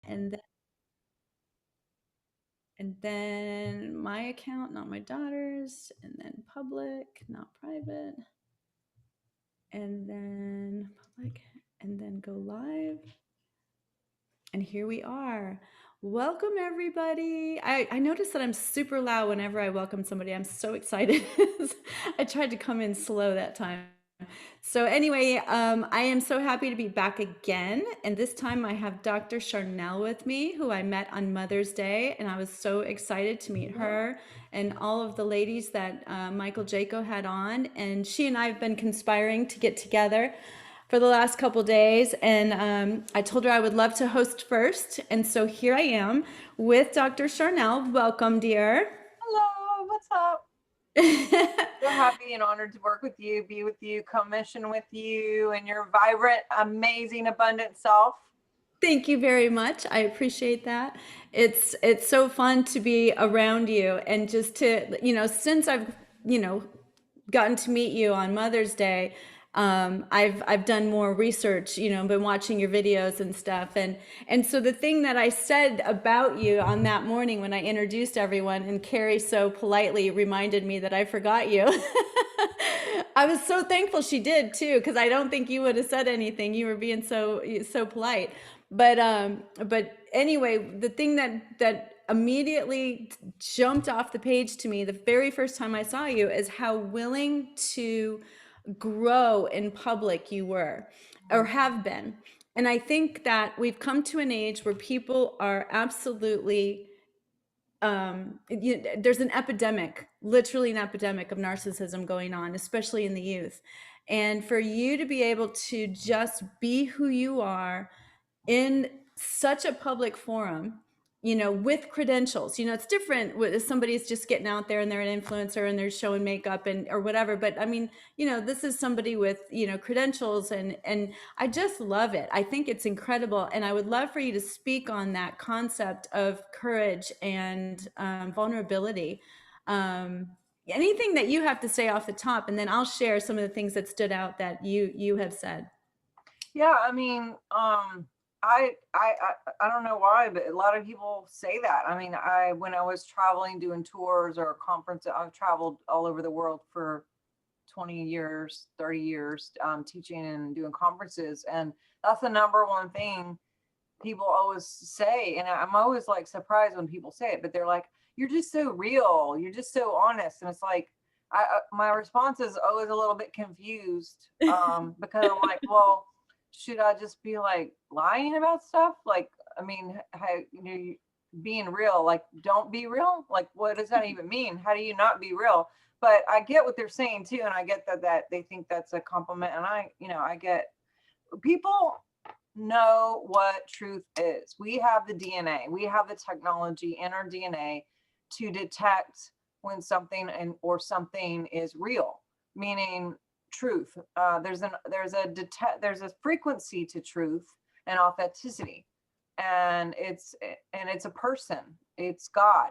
and then my account, not my daughter's, and then public, not private, and then public, and then go live. And here we are. Welcome, everybody. I noticed that I'm super loud whenever I welcome somebody. I'm so excited. I tried to come in slow that time. So anyway, I am so happy to be back again. And this time I have Dr. Sharnael with me, who I met on Mother's Day. And I was so excited to meet her and all of the ladies that Michael Jaco had on. And she and I have been conspiring to get together for the last couple days, and I told her I would love to host first, and so here I am with Dr. Sharnael. Welcome, dear. Hello, what's up? So happy and honored to work with you, be with you, co-mission with you, and your vibrant, amazing, abundant self. Thank you very much. I appreciate that. It's so fun to be around you, and just to, since I've, gotten to meet you on Mother's Day, I've done more research, been watching your videos and stuff, and so the thing that I said about you on that morning when I introduced everyone, and Carrie so politely reminded me that I forgot you. I was so thankful she did too, because I don't think you would have said anything. You were being so polite. But anyway, the thing that immediately jumped off the page to me the very first time I saw you is how willing to grow in public you were or have been. And I think that we've come to an age where people are absolutely there's an epidemic, literally an epidemic of narcissism going on, especially in the youth. And for you to be able to just be who you are in such a public forum, with credentials, it's different if somebody's just getting out there and they're an influencer and they're showing makeup and or whatever. But I mean, this is somebody with, credentials, and I just love it. I think it's incredible. And I would love for you to speak on that concept of courage and vulnerability. Anything that you have to say off the top, and then I'll share some of the things that stood out that you have said. Yeah, I mean, I don't know why, but a lot of people say that. I mean, when I was traveling, doing tours or conferences, I've traveled all over the world for 20 years, 30 years, teaching and doing conferences, and that's the number one thing people always say. And I'm always like surprised when people say it, but they're like, "You're just so real. You're just so honest." And it's like, my response is always a little bit confused, because I'm like, well, should I just be like lying about stuff? Like, I mean, being real, like, don't be real. Like, what does that even mean? How do you not be real? But I get what they're saying too, and I get that they think that's a compliment, and I get people know what truth is. We have the DNA, we have the technology in our DNA to detect when something or something is real, meaning truth. There's a frequency to truth and authenticity, and it's a person. It's God.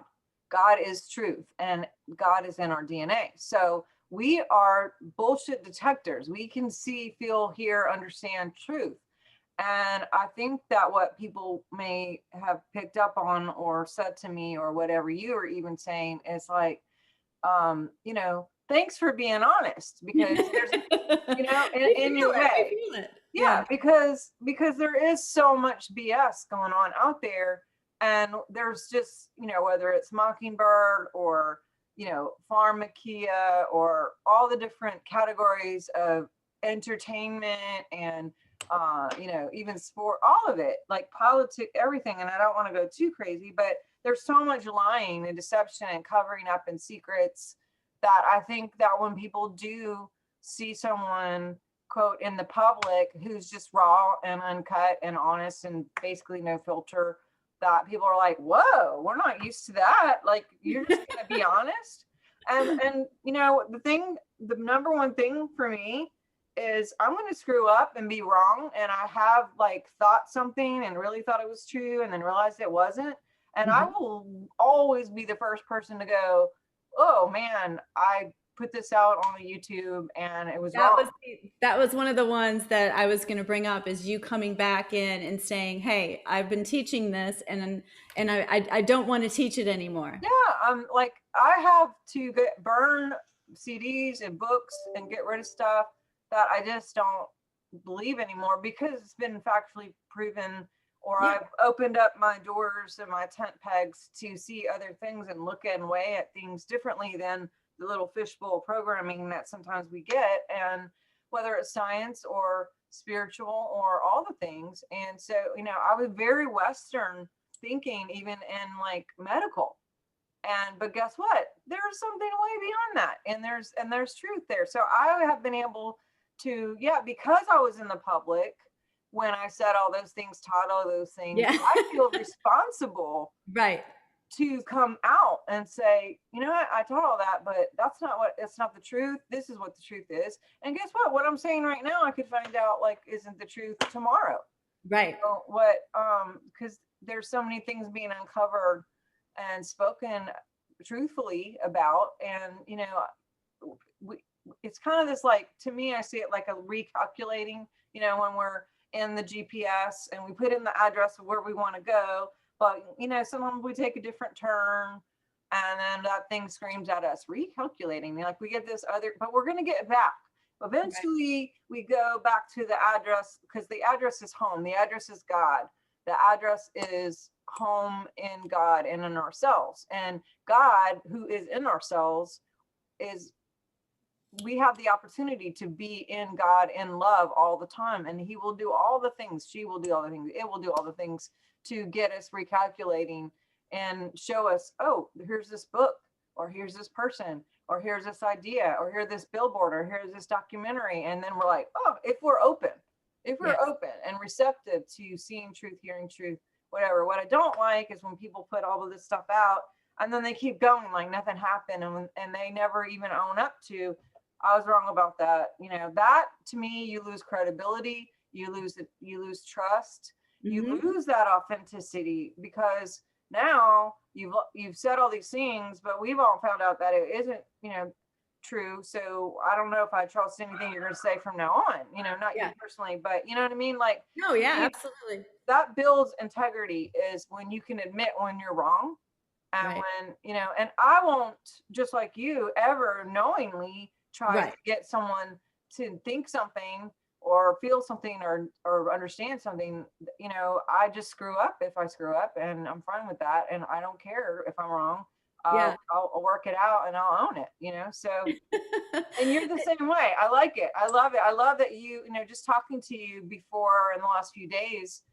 God is truth, and God is in our DNA. So we are bullshit detectors. We can see, feel, hear, understand truth. And I think that what people may have picked up on or said to me or whatever you were even saying is like, thanks for being honest, because there's, in your way. We feel it. Yeah, because there is so much BS going on out there. And there's just, whether it's Mockingbird or, Pharmakia or all the different categories of entertainment and even sport, all of it, like politics, everything. And I don't want to go too crazy, but there's so much lying and deception and covering up and secrets that I think that when people do see someone, quote, in the public who's just raw and uncut and honest and basically no filter, that people are like, whoa, we're not used to that. Like, you're just gonna be honest. And the number one thing for me is I'm going to screw up and be wrong. And I have like thought something and really thought it was true and then realized it wasn't. And I will always be the first person to go, oh man, I put this out on YouTube and it was That wrong. was that was one of the ones that I was going to bring up, is you coming back in and saying, "Hey, I've been teaching this, and I don't want to teach it anymore." Yeah, like I have to burn CDs and books and get rid of stuff that I just don't believe anymore because it's been factually proven, or Yeah, I've opened up my doors and my tent pegs to see other things and look and weigh at things differently than the little fishbowl programming that sometimes we get, and whether it's science or spiritual or all the things. And so, I was very Western thinking, even in like medical. But guess what? There's something way beyond that, and there's truth there. So I have been able to, yeah, because I was in the public when I said all those things, taught all those things, yeah, I feel responsible right, to come out and say, you know what, I taught all that, but it's not the truth. This is what the truth is. And guess what I'm saying right now, I could find out like isn't the truth tomorrow. right. What because there's so many things being uncovered and spoken truthfully about. And we, it's kind of this, like, to me, I see it like a recalculating, when we're in the GPS and we put in the address of where we want to go, but sometimes we take a different turn, and then that thing screams at us, recalculating, like we get this other, but we're going to get back. Right. Eventually we go back to the address, because the address is home, the address is God, the address is home in God and in ourselves. And God, who is in ourselves, is, we have the opportunity to be in God in love all the time. And he will do all the things, she will do all the things, it will do all the things to get us recalculating and show us, oh, here's this book, or here's this person, or here's this idea, or here's this billboard, or here's this documentary. And then we're like, oh, if we're open, Yes. and receptive to seeing truth, hearing truth, whatever. What I don't like is when people put all of this stuff out and then they keep going like nothing happened, and they never even own up to, I was wrong about that. That, to me, you lose credibility, you lose trust, you Hmm. lose that authenticity, because now you've said all these things, but we've all found out that it isn't, true. So I don't know if I trust anything you're going to say from now on, not you Yeah. personally, but you know what I mean? Like, No, to yeah, me, absolutely. that builds integrity, is when you can admit when you're wrong. And Right. when, and I won't, just like you, ever knowingly try to Right. get someone to think something or feel something or understand something. I just screw up if I screw up, and I'm fine with that. And I don't care if I'm wrong. Yeah. I'll work it out and I'll own it, so. And you're the same way. I like it. I love it. I love that just talking to you before in the last few days,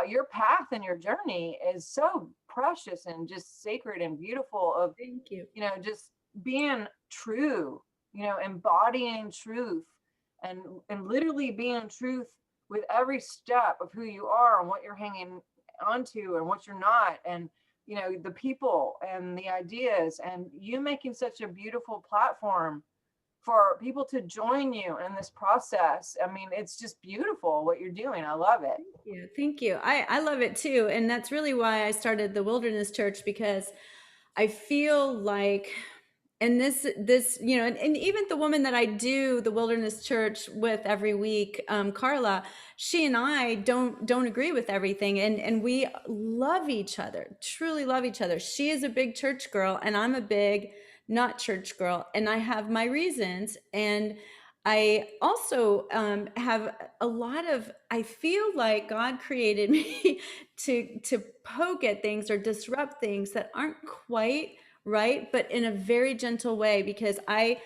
your path and your journey is so precious and just sacred and beautiful, of Thank you. just being true, embodying truth, and literally being truth with every step of who you are and what you're hanging onto and what you're not, and the people and the ideas, and you making such a beautiful platform for people to join you in this process. I mean, it's just beautiful what you're doing. I love it. Thank you. Thank you. I love it too. And that's really why I started the Wilderness Church, because I feel like, and this, and even the woman that I do the Wilderness Church with every week, Carla, she and I don't agree with everything, and we love each other, truly love each other. She is a big church girl, and I'm a big not church girl, and I have my reasons. And I also have a lot of, I feel like God created me to poke at things or disrupt things that aren't quite right, but in a very gentle way, because I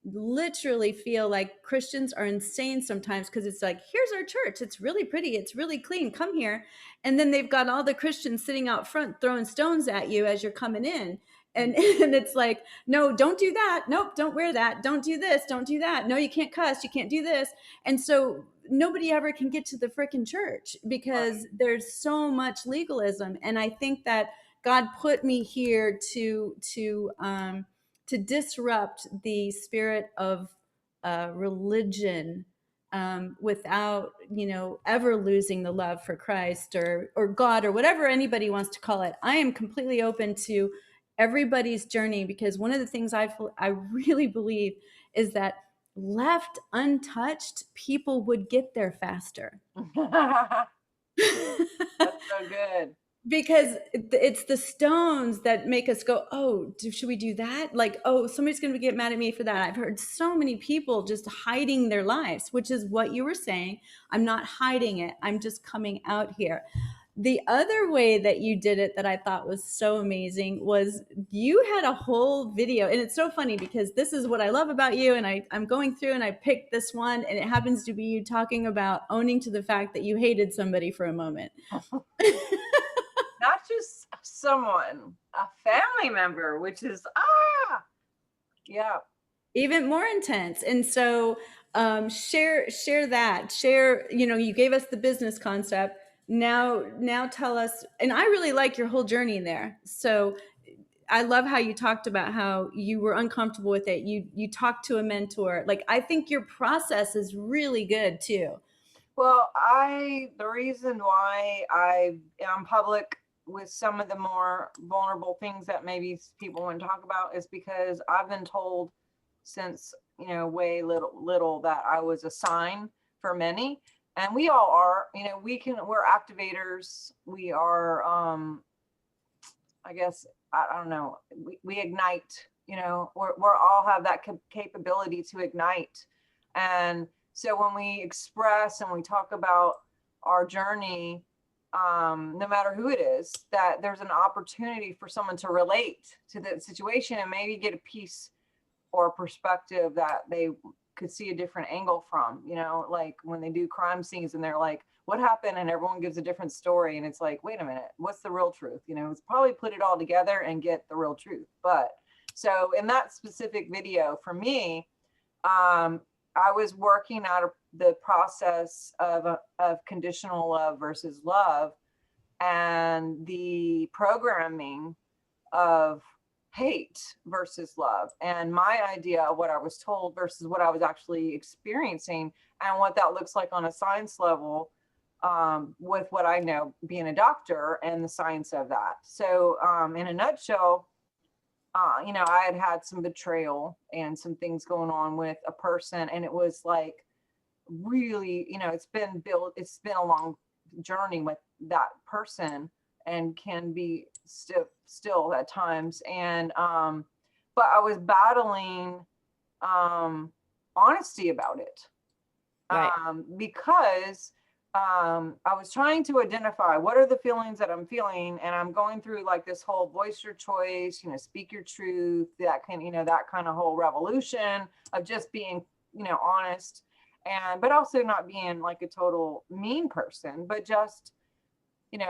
literally feel like Christians are insane sometimes, because it's like, here's our church. It's really pretty. It's really clean. Come here. And then they've got all the Christians sitting out front throwing stones at you as you're coming in. And, and it's like, no, don't do that. Nope, don't wear that. Don't do this. Don't do that. No, you can't cuss. You can't do this. And so nobody ever can get to the freaking church because there's so much legalism. And I think that God put me here to disrupt the spirit of religion, without ever losing the love for Christ or God or whatever anybody wants to call it. I am completely open to everybody's journey, because one of the things I really believe is that left untouched, people would get there faster. That's so good. Because it's the stones that make us go, oh, should we do that? Like, oh, somebody's going to get mad at me for that. I've heard so many people just hiding their lives, which is what you were saying. I'm not hiding it. I'm just coming out here. The other way that you did it that I thought was so amazing was you had a whole video. And it's so funny because this is what I love about you. And I'm going through and I picked this one, and it happens to be you talking about owning to the fact that you hated somebody for a moment. Not just someone, a family member, which is, yeah. Even more intense. And so share that. Share, you gave us the business concept. Now tell us, and I really like your whole journey there. So I love how you talked about how you were uncomfortable with it. You talked to a mentor. Like, I think your process is really good too. Well, the reason why I am public with some of the more vulnerable things that maybe people wouldn't talk about is because I've been told since, way little that I was a sign for many. And we all are, we're activators. We are, I guess, I don't know, we ignite, we're all have that capability to ignite. And so when we express and we talk about our journey, no matter who it is, that there's an opportunity for someone to relate to the situation and maybe get a piece or a perspective that they could see a different angle from, like when they do crime scenes and they're like, what happened? And everyone gives a different story. And it's like, wait a minute, what's the real truth? It's probably put it all together and get the real truth. But so in that specific video for me, I was working out of the process of conditional love versus love, and the programming of hate versus love, and my idea of what I was told versus what I was actually experiencing, and what that looks like on a science level, with what I know being a doctor and the science of that. So in a nutshell, I had some betrayal and some things going on with a person, and it was like really, it's been a long journey with that person, and can be still at times. And but I was battling honesty about it, Right. because I was trying to identify what are the feelings that I'm feeling, and I'm going through like this whole voice your choice, speak your truth, that kind of whole revolution of just being, honest, and but also not being like a total mean person, but just,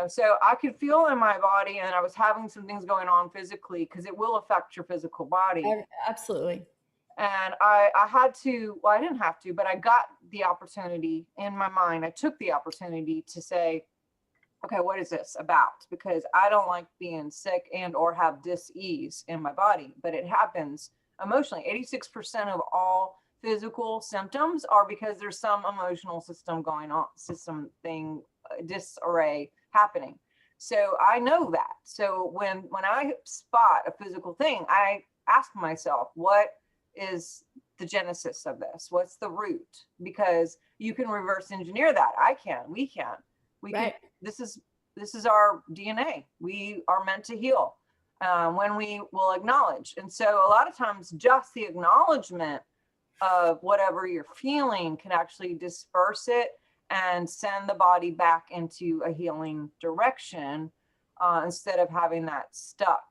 so I could feel in my body, and I was having some things going on physically, because it will affect your physical body. Absolutely. And I had to, well, I didn't have to, but I got the opportunity in my mind. I took the opportunity to say, okay, what is this about? Because I don't like being sick and or have dis-ease in my body, but it happens emotionally. 86% of all physical symptoms are because there's some emotional system going on, disarray happening. So I know that. So when I spot a physical thing, I ask myself, what is the genesis of this? What's the root? Because you can reverse engineer that. We can. Right. This is our DNA. We are meant to heal when we will acknowledge. And so a lot of times just the acknowledgement of whatever you're feeling can actually disperse it and send the body back into a healing direction, instead of having that stuck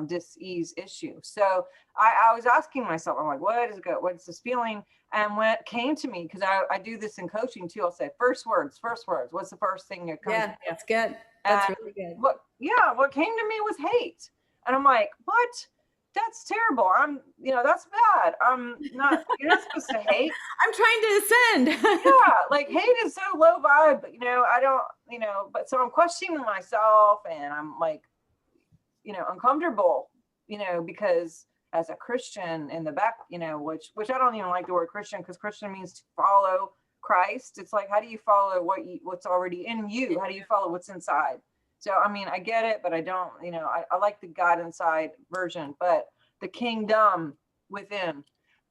dis-ease issue. So I was asking myself, I'm like, what's this feeling? And when it came to me, because I do this in coaching too, I'll say first words. What's the first thing that comes? Yeah, that's good. That's really good. What came to me was hate. And I'm like, what? That's terrible. That's bad. You're not supposed to hate. I'm trying to ascend. Yeah, like hate is so low vibe, but I don't, but so I'm questioning myself, and I'm like, uncomfortable, because as a Christian in the back, which I don't even like the word Christian, because Christian means to follow Christ. It's like, how do you follow what's already in you? How do you follow what's inside? So, I mean, I get it, but I don't, I like the God inside version, but the kingdom within.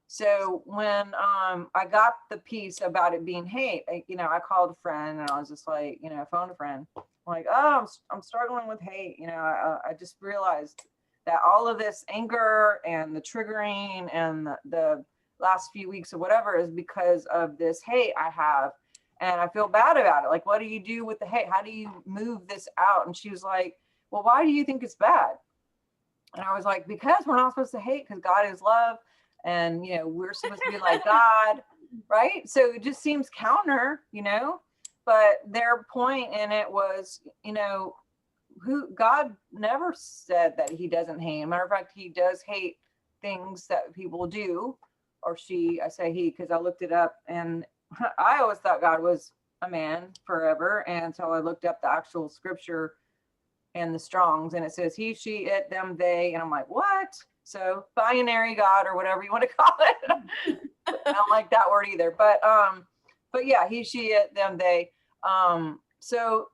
So when I got the piece about it being hate, I called a friend and I was just like, I phoned a friend. I'm like, oh, I'm struggling with hate. I just realized that all of this anger and the triggering and the last few weeks or whatever is because of this hate I have. And I feel bad about it. Like, what do you do with the hate? How do you move this out? And she was like, well, why do you think it's bad? And I was like, because we're not supposed to hate, because God is love. And, we're supposed to be like God, right? So it just seems counter, but their point in it was, who God never said that he doesn't hate. Matter of fact, he does hate things that people do, or she, I say he, because I looked it up and I always thought God was a man forever. And so I looked up the actual scripture and the Strongs, and it says he, she, it, them, they, and I'm like, what? So binary God or whatever you want to call it. I don't like that word either, but yeah, he, she, it, them, they. So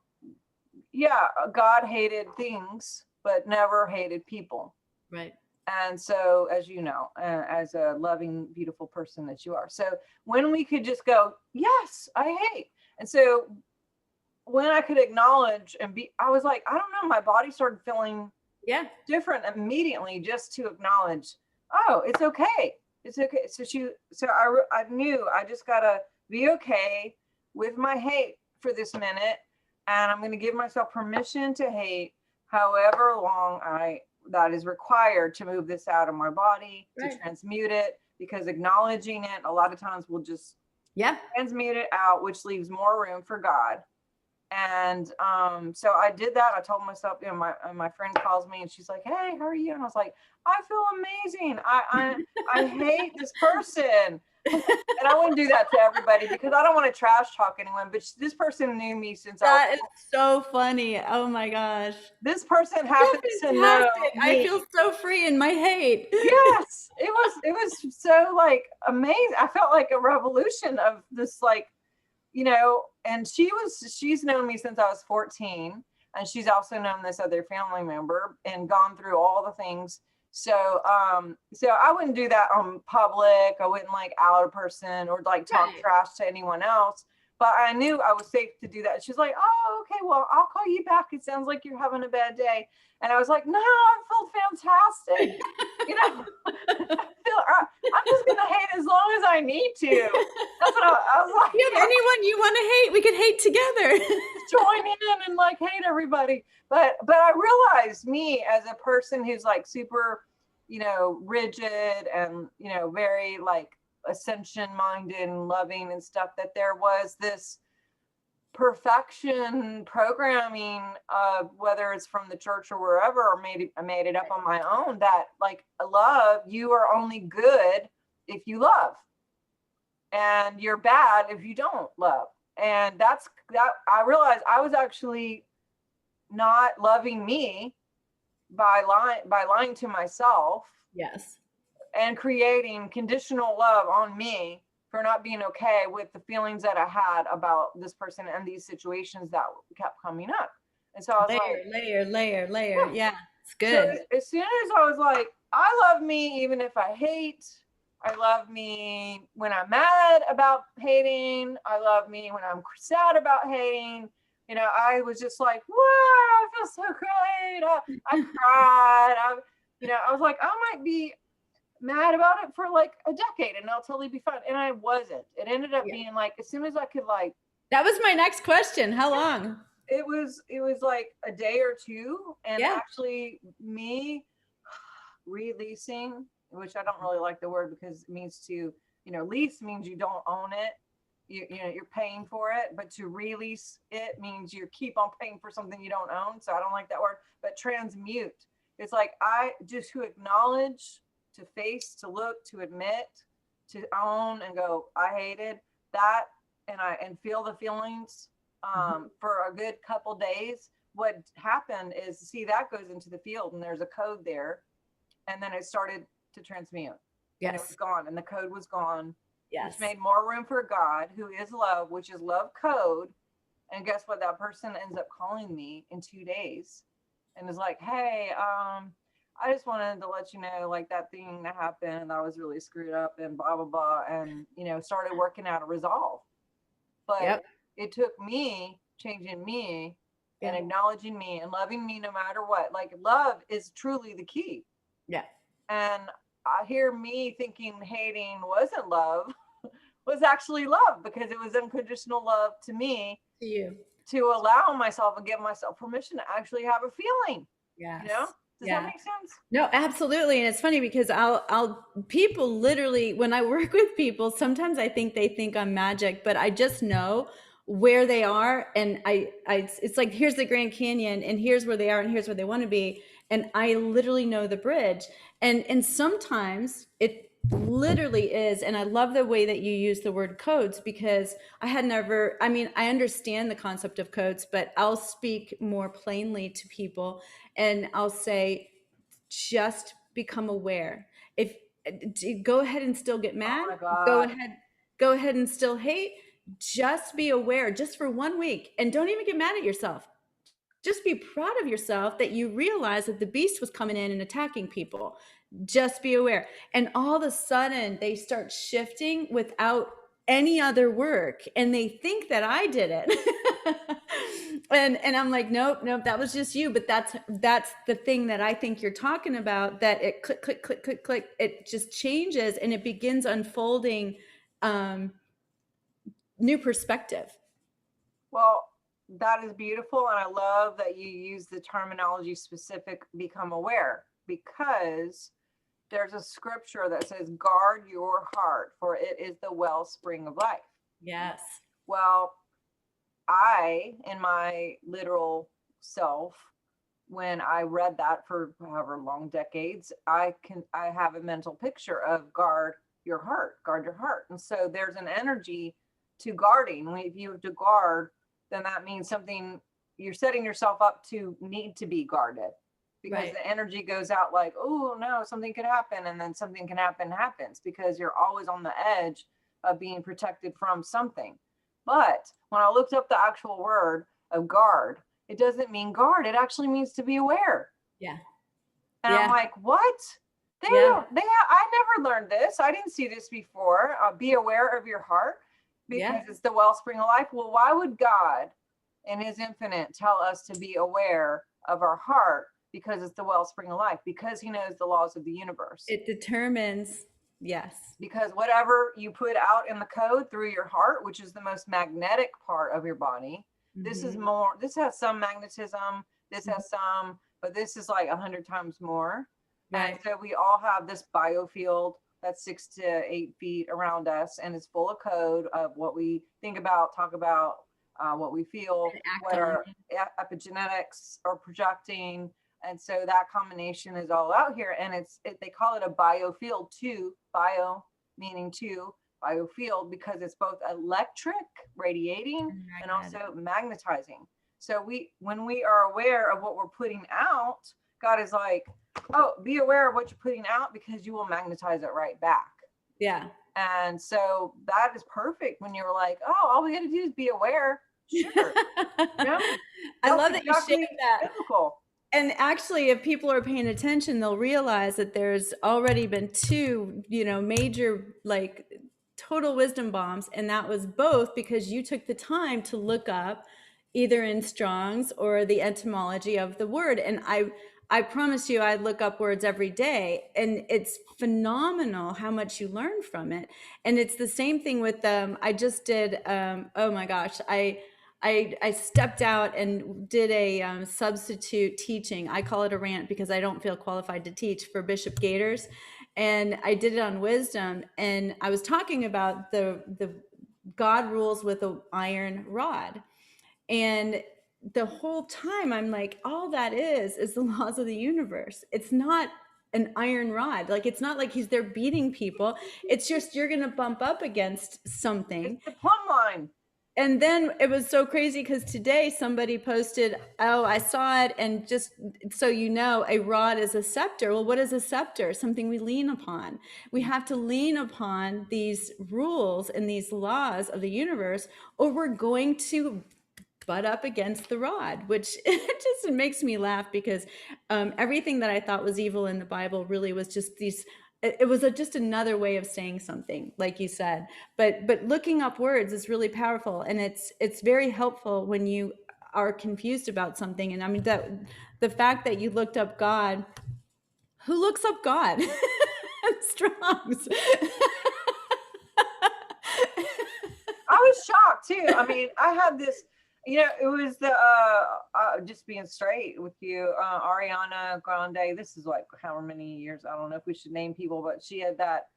yeah, God hated things, but never hated people. Right. And so, as you know, as a loving, beautiful person that you are. So when we could just go, yes, I hate. And so when I could acknowledge and I was like, I don't know, my body started feeling different immediately just to acknowledge, oh, it's okay. It's okay. So I knew I just got to be okay with my hate for this minute. And I'm going to give myself permission to hate however long that is required to move this out of my body, to transmute it, because acknowledging it a lot of times will just transmute it out, which leaves more room for God. And so I did that. I told myself, my friend calls me and she's like, hey, how are you? And I was like, I feel amazing. I hate this person. And I wouldn't do that to everybody because I don't want to trash talk anyone, but this person knew me since That is so funny. Oh my gosh. This person happens to know I me. feel so free in my hate. Yes, it was so like amazing. I felt like a revolution of this, like, and she's known me since I was 14, and she's also known this other family member and gone through all the things. So I wouldn't do that on public. I wouldn't like out a person or like talk trash to anyone else. But I knew I was safe to do that. She's like, oh, okay, well, I'll call you back. It sounds like you're having a bad day. And I was like, no, I feel fantastic. I'm just going to hate as long as I need to. That's what I was like. If you have anyone you want to hate, we could hate together. Join in and like hate everybody. But I realized me as a person who's like super, rigid and, very like ascension minded and loving and stuff, that there was this perfection programming, whether it's from the church or wherever, or I made it up on my own, that like love, you are only good if you love, and you're bad if you don't love. And that I realized I was actually not loving me by lying to myself. Yes. And creating conditional love on me for not being okay with the feelings that I had about this person and these situations that kept coming up. And so I was layer. Yeah, it's good. So as soon as I was like, I love me even if I hate. I love me when I'm mad about hating. I love me when I'm sad about hating. I was just like, wow, I feel so great. I cried. I was like, I might be mad about it for like a decade and I'll totally be fine. And I wasn't. It ended up being like, as soon as I could, like, that was my next question. How long? It was like a day or two. And actually me releasing, which I don't really like the word because it means to, lease means you don't own it. You're paying for it, but to release it means you keep on paying for something you don't own. So I don't like that word, but transmute. It's like I just to acknowledge, to face, to look, to admit, to own and go, I hated that. And feel the feelings for a good couple days. What happened is, see, that goes into the field and there's a code there. And then it started to transmute. Yes. And it was gone and the code was gone. Yes. Which made more room for God, who is love, which is love code. And guess what? That person ends up calling me in 2 days and is like, hey, I just wanted to let you know, like that thing that happened, I was really screwed up and blah, blah, blah. And, started working out a resolve. But Yep. it took me changing me and Yeah. acknowledging me and loving me no matter what. Like love is truly the key. Yeah. And I hear me thinking hating wasn't love, was actually love because it was unconditional love to me To you. to allow myself and give myself permission to actually have a feeling. You know, Yes. does that Yeah. make sense? No, absolutely. And it's funny because people literally, when I work with people, sometimes I think they think I'm magic, but I just know where they are. And it's like, here's the Grand Canyon and here's where they are and here's where they want to be. And I literally know the bridge. And sometimes it literally is. And I love the way that you use the word codes because I mean, I understand the concept of codes, but I'll speak more plainly to people and I'll say, just become aware. If go ahead and still get Oh mad, my go God. ahead, go ahead and still hate. Just be aware, just for 1 week, and don't even get mad at yourself. Just be proud of yourself that you realized that the beast was coming in and attacking people. Just be aware. And all of a sudden, they start shifting without any other work, and they think that I did it. And I'm like, nope, nope, that was just you. But that's the thing that I think you're talking about. That it click, click, click, click, click. It just changes, and it begins unfolding um, new perspective. Well, that is beautiful. And I love that you use the terminology specific become aware because there's a scripture that says, guard your heart, for it is the wellspring of life. Yes. Well, I, in my literal self, when I read that for however long decades, I have a mental picture of guard your heart, guard your heart. And so there's an energy to guarding. If you have to guard, then that means something you're setting yourself up to need to be guarded because Right. the energy goes out like, oh no, something could happen. And then something can happens because you're always on the edge of being protected from something. But when I looked up the actual word of guard, it doesn't mean guard. It actually means to be aware. Yeah. And I'm Yeah. like, what? Yeah. I never learned this. I didn't see this before. Be aware of your heart because Yeah. it's the wellspring of life. Well, why would God in his infinite tell us to be aware of our heart? Because it's the wellspring of life, because he knows the laws of the universe. It determines, yes. Because whatever you put out in the code through your heart, which is the most magnetic part of your body, this is more, this has some magnetism, this has some, but this is like 100 times more. And Right. so we all have this biofield that's 6 to 8 feet around us, and it's full of code of what we think about, talk about, what we feel, And act what on. our epigenetics are projecting. And so that combination is all out here, and they call it a biofield too. Bio meaning two, biofield, because it's both electric radiating and also magnetizing. So when we are aware of what we're putting out, God is like, oh, be aware of what you're putting out because you will magnetize it right back. Yeah. And so that is perfect when you're like, oh, all we got to do is be aware. Sure. I love that you shared that. Biblical. And actually, if people are paying attention, they'll realize that there's already been two, major, like, total wisdom bombs. And that was both because you took the time to look up either in Strong's or the etymology of the word. And I promise you, I look up words every day, and it's phenomenal how much you learn from it. And it's the same thing with I just did, oh my gosh, I stepped out and did a substitute teaching. I call it a rant because I don't feel qualified to teach, for Bishop Gators. And I did it on wisdom. And I was talking about the God rules with an iron rod. And the whole time I'm like, all that is the laws of the universe. It's not an iron rod. Like, it's not like he's there beating people. It's just, you're going to bump up against something. It's the plumb line. And then it was so crazy because today somebody posted, oh, I saw it. And just so you know, a rod is a scepter. Well, what is a scepter? Something we lean upon. We have to lean upon these rules and these laws of the universe, or we're going to butt up against the rod, which it just makes me laugh because everything that I thought was evil in the Bible really was just these. It was just another way of saying something, like you said. But looking up words is really powerful, and it's very helpful when you are confused about something. And I mean that the fact that you looked up God, who looks up God? Strong's. I was shocked too. I mean, I had this, it was the just being straight with you, Ariana Grande. This is like however many years. I don't know if we should name people, but she had that,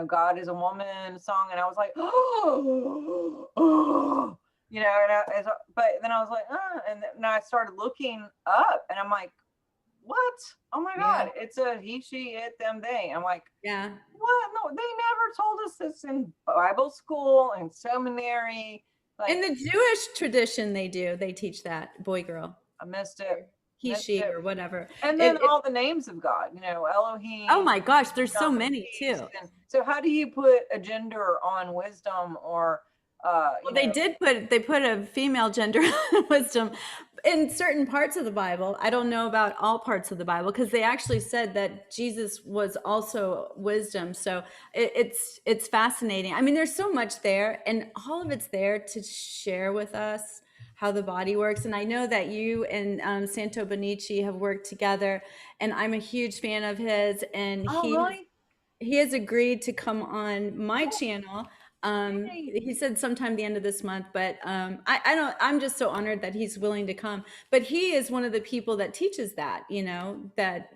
God is a woman song, and I was like, oh, oh, but then I was like, and then I started looking up, and I'm like, what? Oh my Yeah. God, it's a he, she, it, them, they. I'm like, Yeah. what? No, they never told us this in Bible school and seminary. In Like, the Jewish tradition, they teach that boy, girl, I missed it. or he, Missed she, it. or whatever. And then all the names of God, Oh Elohim, my gosh, there's so wisdom, many peace. too. And so how do you put a gender on wisdom, or Well, they put a female gender wisdom in certain parts of the Bible. I don't know about all parts of the Bible because they actually said that Jesus was also wisdom. So it's fascinating. I mean, there's so much there, and all of it's there to share with us how the body works. And I know that you and Santo Bonici have worked together, and I'm a huge fan of his, and oh really? he has agreed to come on my Oh, channel. yay. He said sometime the end of this month, but I don't. I'm just so honored that he's willing to come. But he is one of the people that teaches that. That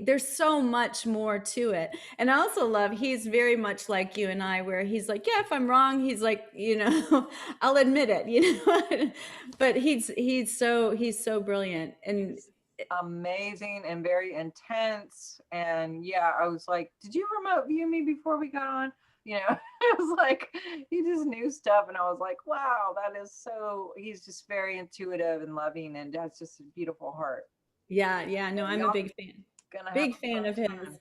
there's so much more to it. And I also love he's very much like you and I, where he's like, yeah, if I'm wrong, he's like, I'll admit it. But he's so brilliant, and He's amazing and very intense. And yeah, I was like, did you remote view me before we got on? It was like he just knew stuff, and I was like, wow, that is so. He's just very intuitive and loving, and has just a beautiful heart. yeah. No, So I'm a y'all big fan. gonna have Big a fan fun of his. time.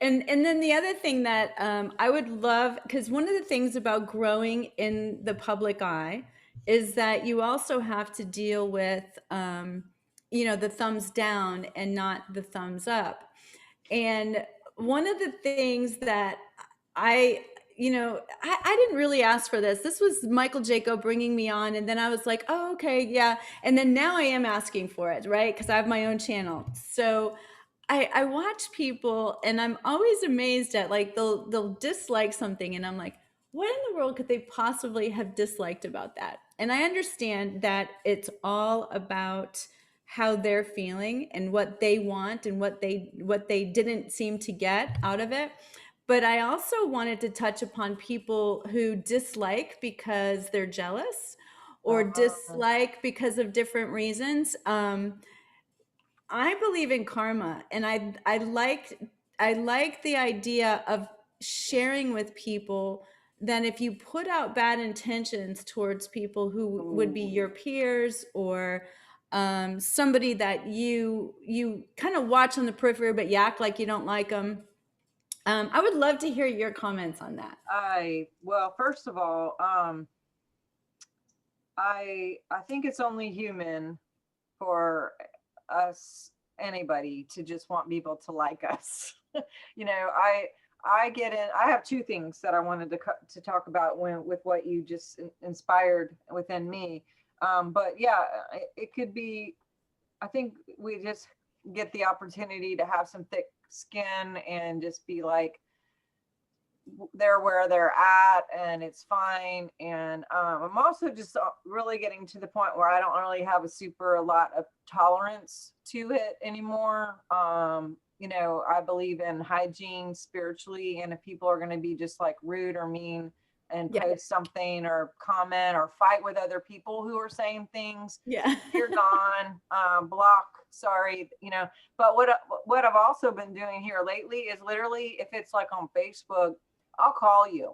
And then the other thing that I would love, because one of the things about growing in the public eye is that you also have to deal with, the thumbs down and not the thumbs up. And one of the things that I, I didn't really ask for this. This was Michael Jaco bringing me on. And then I was like, oh, okay, yeah. And then now I am asking for it, right? Because I have my own channel. So I watch people and I'm always amazed at like they'll dislike something and I'm like, what in the world could they possibly have disliked about that? And I understand that it's all about how they're feeling and what they want and what they didn't seem to get out of it. But I also wanted to touch upon people who dislike because they're jealous or Uh, dislike because of different reasons. I believe in karma, and I like the idea of sharing with people that if you put out bad intentions towards people who would be ooh, your peers or somebody that you kind of watch on the periphery, but you act like you don't like them. I would love to hear your comments on that. well, first of all, I think it's only human for us, anybody, to just want people to like us. I get in. I have two things that I wanted to talk about with what you just inspired within me. But yeah, it could be. I think we just get the opportunity to have some thick skin and just be like, they're where they're at, and it's fine. And I'm also just really getting to the point where I don't really have a lot of tolerance to it anymore. I believe in hygiene spiritually, and if people are going to be just like rude or mean and Yeah, post something or comment or fight with other people who are saying things, yeah, you're gone, block, sorry. But what I've also been doing here lately is literally, if it's like on Facebook, I'll call you.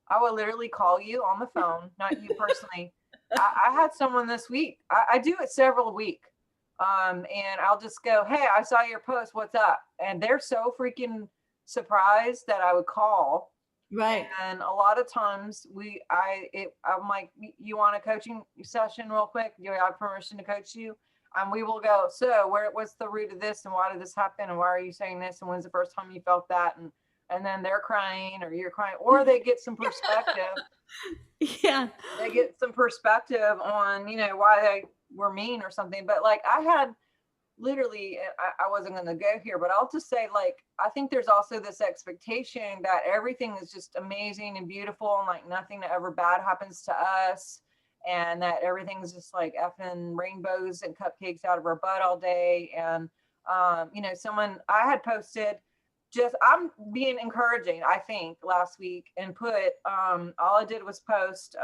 I will literally call you on the phone, not you personally. I had someone this week. I do it several week. And I'll just go, hey, I saw your post. What's up? And they're so freaking surprised that I would call. Right. And a lot of times I'm like, you want a coaching session real quick? Do you have permission to coach you? And we will go, so what's the root of this? And why did this happen? And why are you saying this? And when's the first time you felt that? And then they're crying or you're crying, or they get some perspective. Yeah. They get some perspective on, why they were mean or something. But like I had literally, I wasn't going to go here, but I'll just say, like, I think there's also this expectation that everything is just amazing and beautiful and like nothing ever bad happens to us. And that everything's just like effing rainbows and cupcakes out of our butt all day. And, someone I had posted, I'm being encouraging, I think, last week, and put, all I did was post,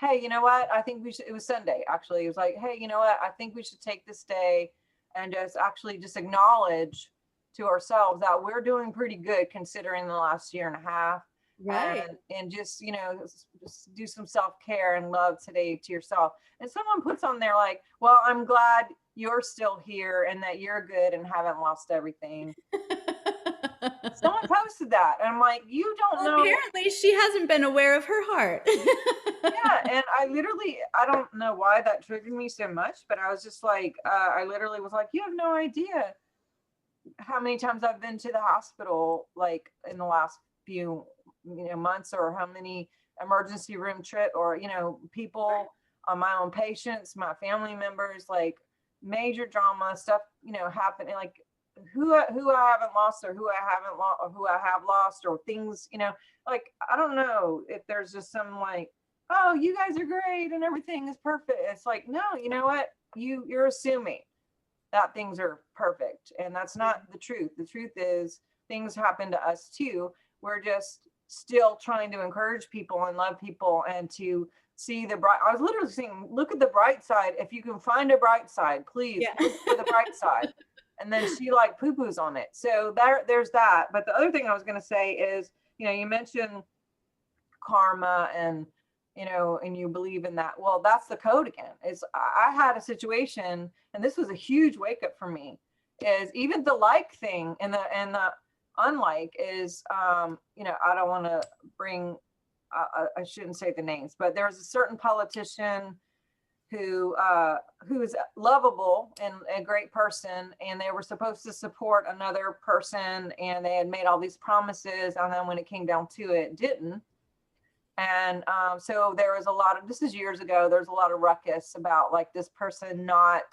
hey, you know what? I think it was Sunday, actually. It was like, hey, you know what? I think we should take this day and just acknowledge to ourselves that we're doing pretty good considering the last year and a half. Right. And just do some self-care and love today to yourself. And someone puts on there like, well, I'm glad you're still here and that you're good and haven't lost everything. Someone posted that, and I'm like, you don't Well, know. apparently she hasn't been aware of her heart. Yeah, and I don't know why that triggered me so much, but I was just like, I literally was like, you have no idea how many times I've been to the hospital, like in the last few, months, or how many emergency room trip, or, people, my own patients, my family members, like major drama stuff, happening, like who I haven't lost, or who I haven't lost, or who I have lost, or things, like, I don't know if there's just some like, oh, you guys are great and everything is perfect. It's like, no, you know what? You're assuming that things are perfect. And that's not the truth. The truth is things happen to us too. We're just still trying to encourage people and love people and to see the bright. I was literally saying, look at the bright side. If you can find a bright side, please look for the bright side. And then she like poo-poos on it. So there's that. But the other thing I was going to say is, you mentioned karma and, and you believe in that. Well, that's the code again. I had a situation, and this was a huge wake up for me, is even the like thing and the unlike is, I don't want to bring, I shouldn't say the names, but there's a certain politician who is lovable and a great person, and they were supposed to support another person, and they had made all these promises, and then when it came down to it, didn't. And so there was a lot of, this is years ago, there's a lot of ruckus about like this person not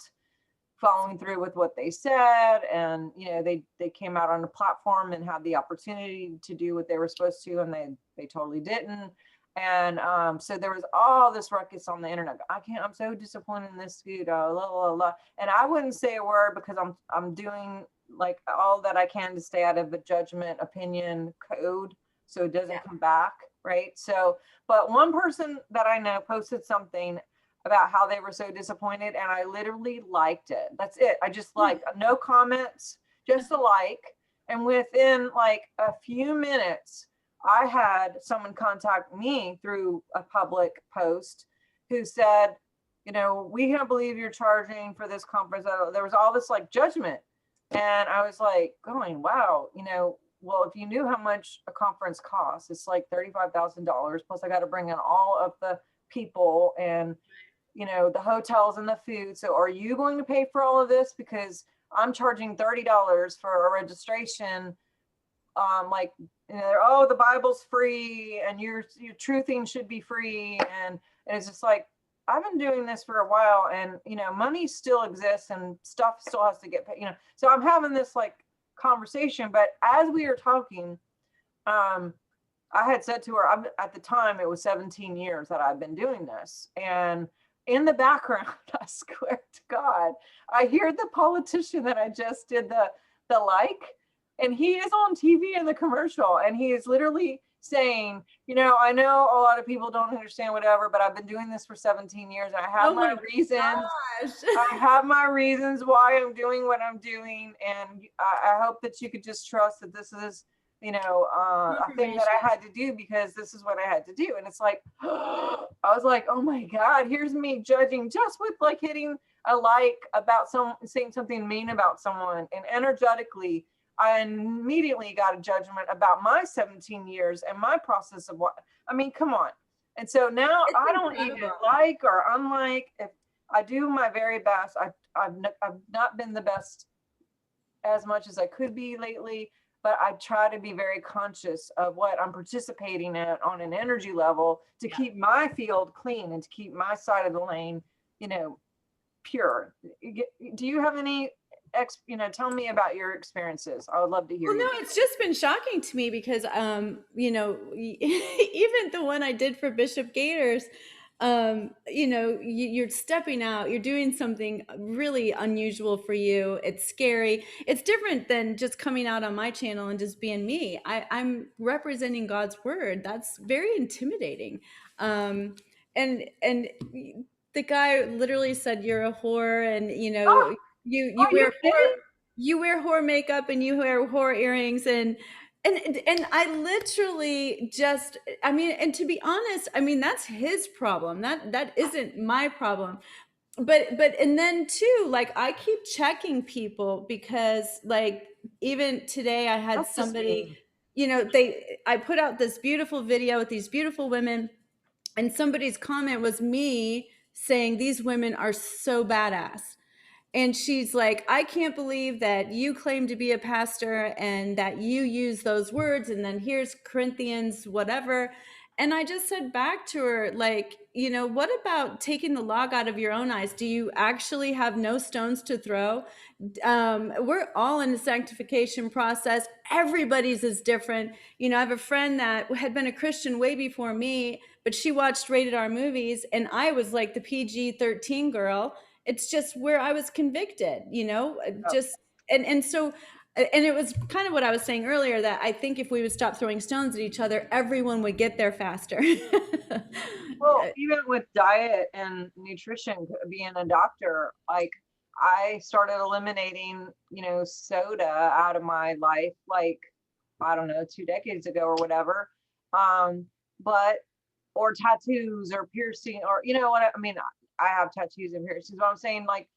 following through with what they said. And, they came out on a platform and had the opportunity to do what they were supposed to, and they totally didn't. And so there was all this ruckus on the internet. I'm so disappointed in this dude, blah, blah, blah. And I wouldn't say a word because I'm doing like all that I can to stay out of the judgment opinion code, so it doesn't come back. Right. So, but one person that I know posted something about how they were so disappointed, and I literally liked it. That's it. I just like no comments, just a like. And within like a few minutes, I had someone contact me through a public post who said, we can't believe you're charging for this conference. There was all this like judgment. And I was like going, wow, well, if you knew how much a conference costs, it's like $35,000. Plus I got to bring in all of the people and, the hotels and the food. So are you going to pay for all of this? Because I'm charging $30 for a registration. Oh, the Bible's free and your truthing should be free. And it's just like, I've been doing this for a while, and, money still exists and stuff still has to get paid, so I'm having this like conversation. But as we were talking, I had said to her, at the time it was 17 years that I've been doing this, and in the background, I swear to God, I hear the politician that I just did the like, and he is on TV in the commercial, and he is literally saying, I know a lot of people don't understand whatever, but I've been doing this for 17 years. And I have my reasons. I have my reasons why I'm doing what I'm doing. And I hope that you could just trust that this is, a thing that I had to do because this is what I had to do. And it's like, I was like, oh my God, here's me judging just with like hitting a like about saying something mean about someone. And energetically, I immediately got a judgment about my 17 years and my process of what, I mean, come on. And so now It's I don't even incredible. like or unlike, if I do my very best. I've not been the best as much as I could be lately, but I try to be very conscious of what I'm participating in on an energy level to Yeah. keep my field clean and to keep my side of the lane, pure. Do you have any tell me about your experiences. I would love to hear Well, no, you. it's just been shocking to me because, even the one I did for Bishop Gators, you're stepping out, you're doing something really unusual for you. It's scary. It's different than just coming out on my channel and just being me. I'm representing God's word. That's very intimidating. And the guy literally said, "You're a whore," and Oh, you are you wear whore kidding? you wear whore makeup and you wear whore earrings and I literally just, I mean, and to be honest, I mean, that's his problem. That isn't my problem. But and then too, like, I keep checking people because, like, even today I had That's just somebody, mean. I put out this beautiful video with these beautiful women, and somebody's comment was me saying these women are so badass. And she's like, "I can't believe that you claim to be a pastor and that you use those words. And then here's Corinthians, whatever." And I just said back to her, like, what about taking the log out of your own eyes? Do you actually have no stones to throw? We're all in a sanctification process. Everybody's is different. I have a friend that had been a Christian way before me, but she watched rated R movies, and I was like the PG-13 girl. It's just where I was convicted, Oh. just, and so, and it was kind of what I was saying earlier, that I think if we would stop throwing stones at each other, everyone would get there faster. Well, even with diet and nutrition, being a doctor, like I started eliminating, soda out of my life, like, I don't know, 2 decades ago or whatever. But, or tattoos or piercing, or, what I mean, I have tattoos and piercings, but I'm saying, like,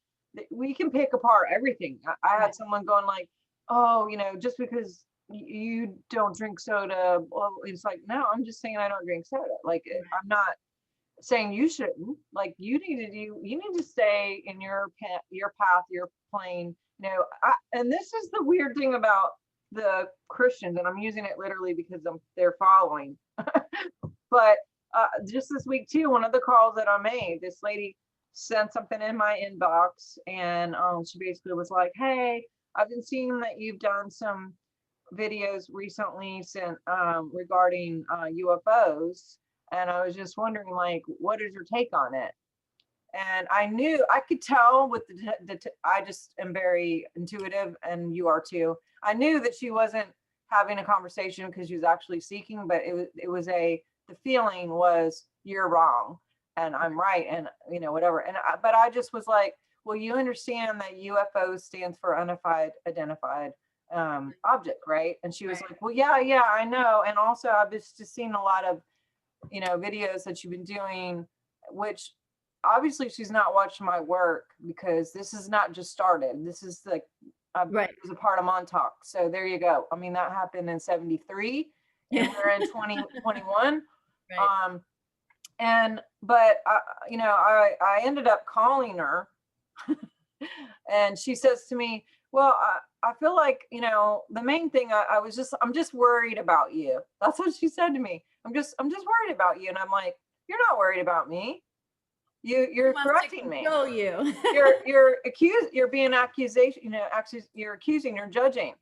we can pick apart everything. I had someone going like, oh, just because you don't drink soda, well, it's like, no, I'm just saying I don't drink soda. Like, I'm not saying you shouldn't. Like, you need to stay in your path, your plane. And this is the weird thing about the Christians, and I'm using it literally because they're following. But just this week too, one of the calls that I made, this lady sent something in my inbox, and she basically was like, "Hey, I've been seeing that you've done some videos recently regarding UFOs, and I was just wondering, like, what is your take on it?" And I could tell with I just am very intuitive, and you are too. I knew that she wasn't having a conversation because she was actually seeking, but the feeling was, you're wrong and I'm right, and whatever. But I just was like, well, you understand that UFO stands for unidentified object, right? And she was Right. like, well, yeah, I know. And also I've just seen a lot of videos that you've been doing, which obviously she's not watched my work, because this is not just started. This is like, Right. it was a part of Montauk. So there you go. I mean, that happened in 73 and Yeah. we're in 2021. Right. But I ended up calling her, and she says to me, well, I feel like, the main thing, I'm just worried about you. That's what she said to me. I'm just worried about you. And I'm like, you're not worried about me. Who You're wants to correcting me. control you? You're being accusation, actually you're accusing, you're judging.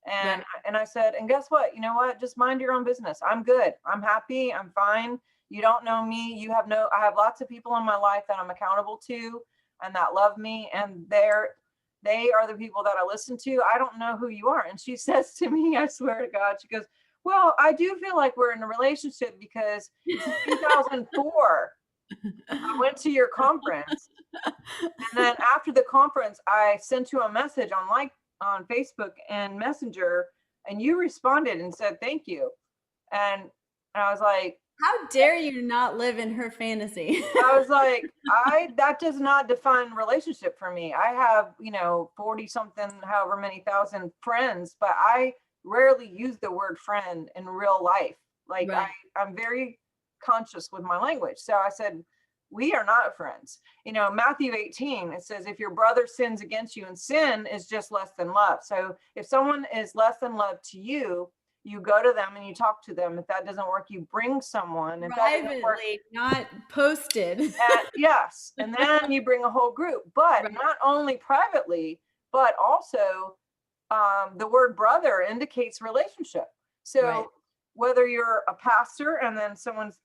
And Right. I said, and guess what? You know what? Just mind your own business. I'm good. I'm happy. I'm fine. You don't know me. I have lots of people in my life that I'm accountable to and that love me. And they are the people that I listen to. I don't know who you are. And she says to me, I swear to God, she goes, well, I do feel like we're in a relationship because in 2004, I went to your conference, and then after the conference, I sent you a message on Facebook and Messenger, and you responded and said thank you. And I was like, How dare you not live in her fantasy? I was like, that does not define relationship for me. I have, 40 something, however many thousand friends, but I rarely use the word friend in real life. Like Right. I'm very conscious with my language. So I said, we are not friends. Matthew 18, it says, if your brother sins against you, and sin is just less than love. So if someone is less than love to you, you go to them and you talk to them. If that doesn't work, you bring someone. If that doesn't work, Privately, not posted. yes, and then you bring a whole group, but Right, not only privately, but also the word brother indicates relationship. right. So whether you're a pastor and then someone's,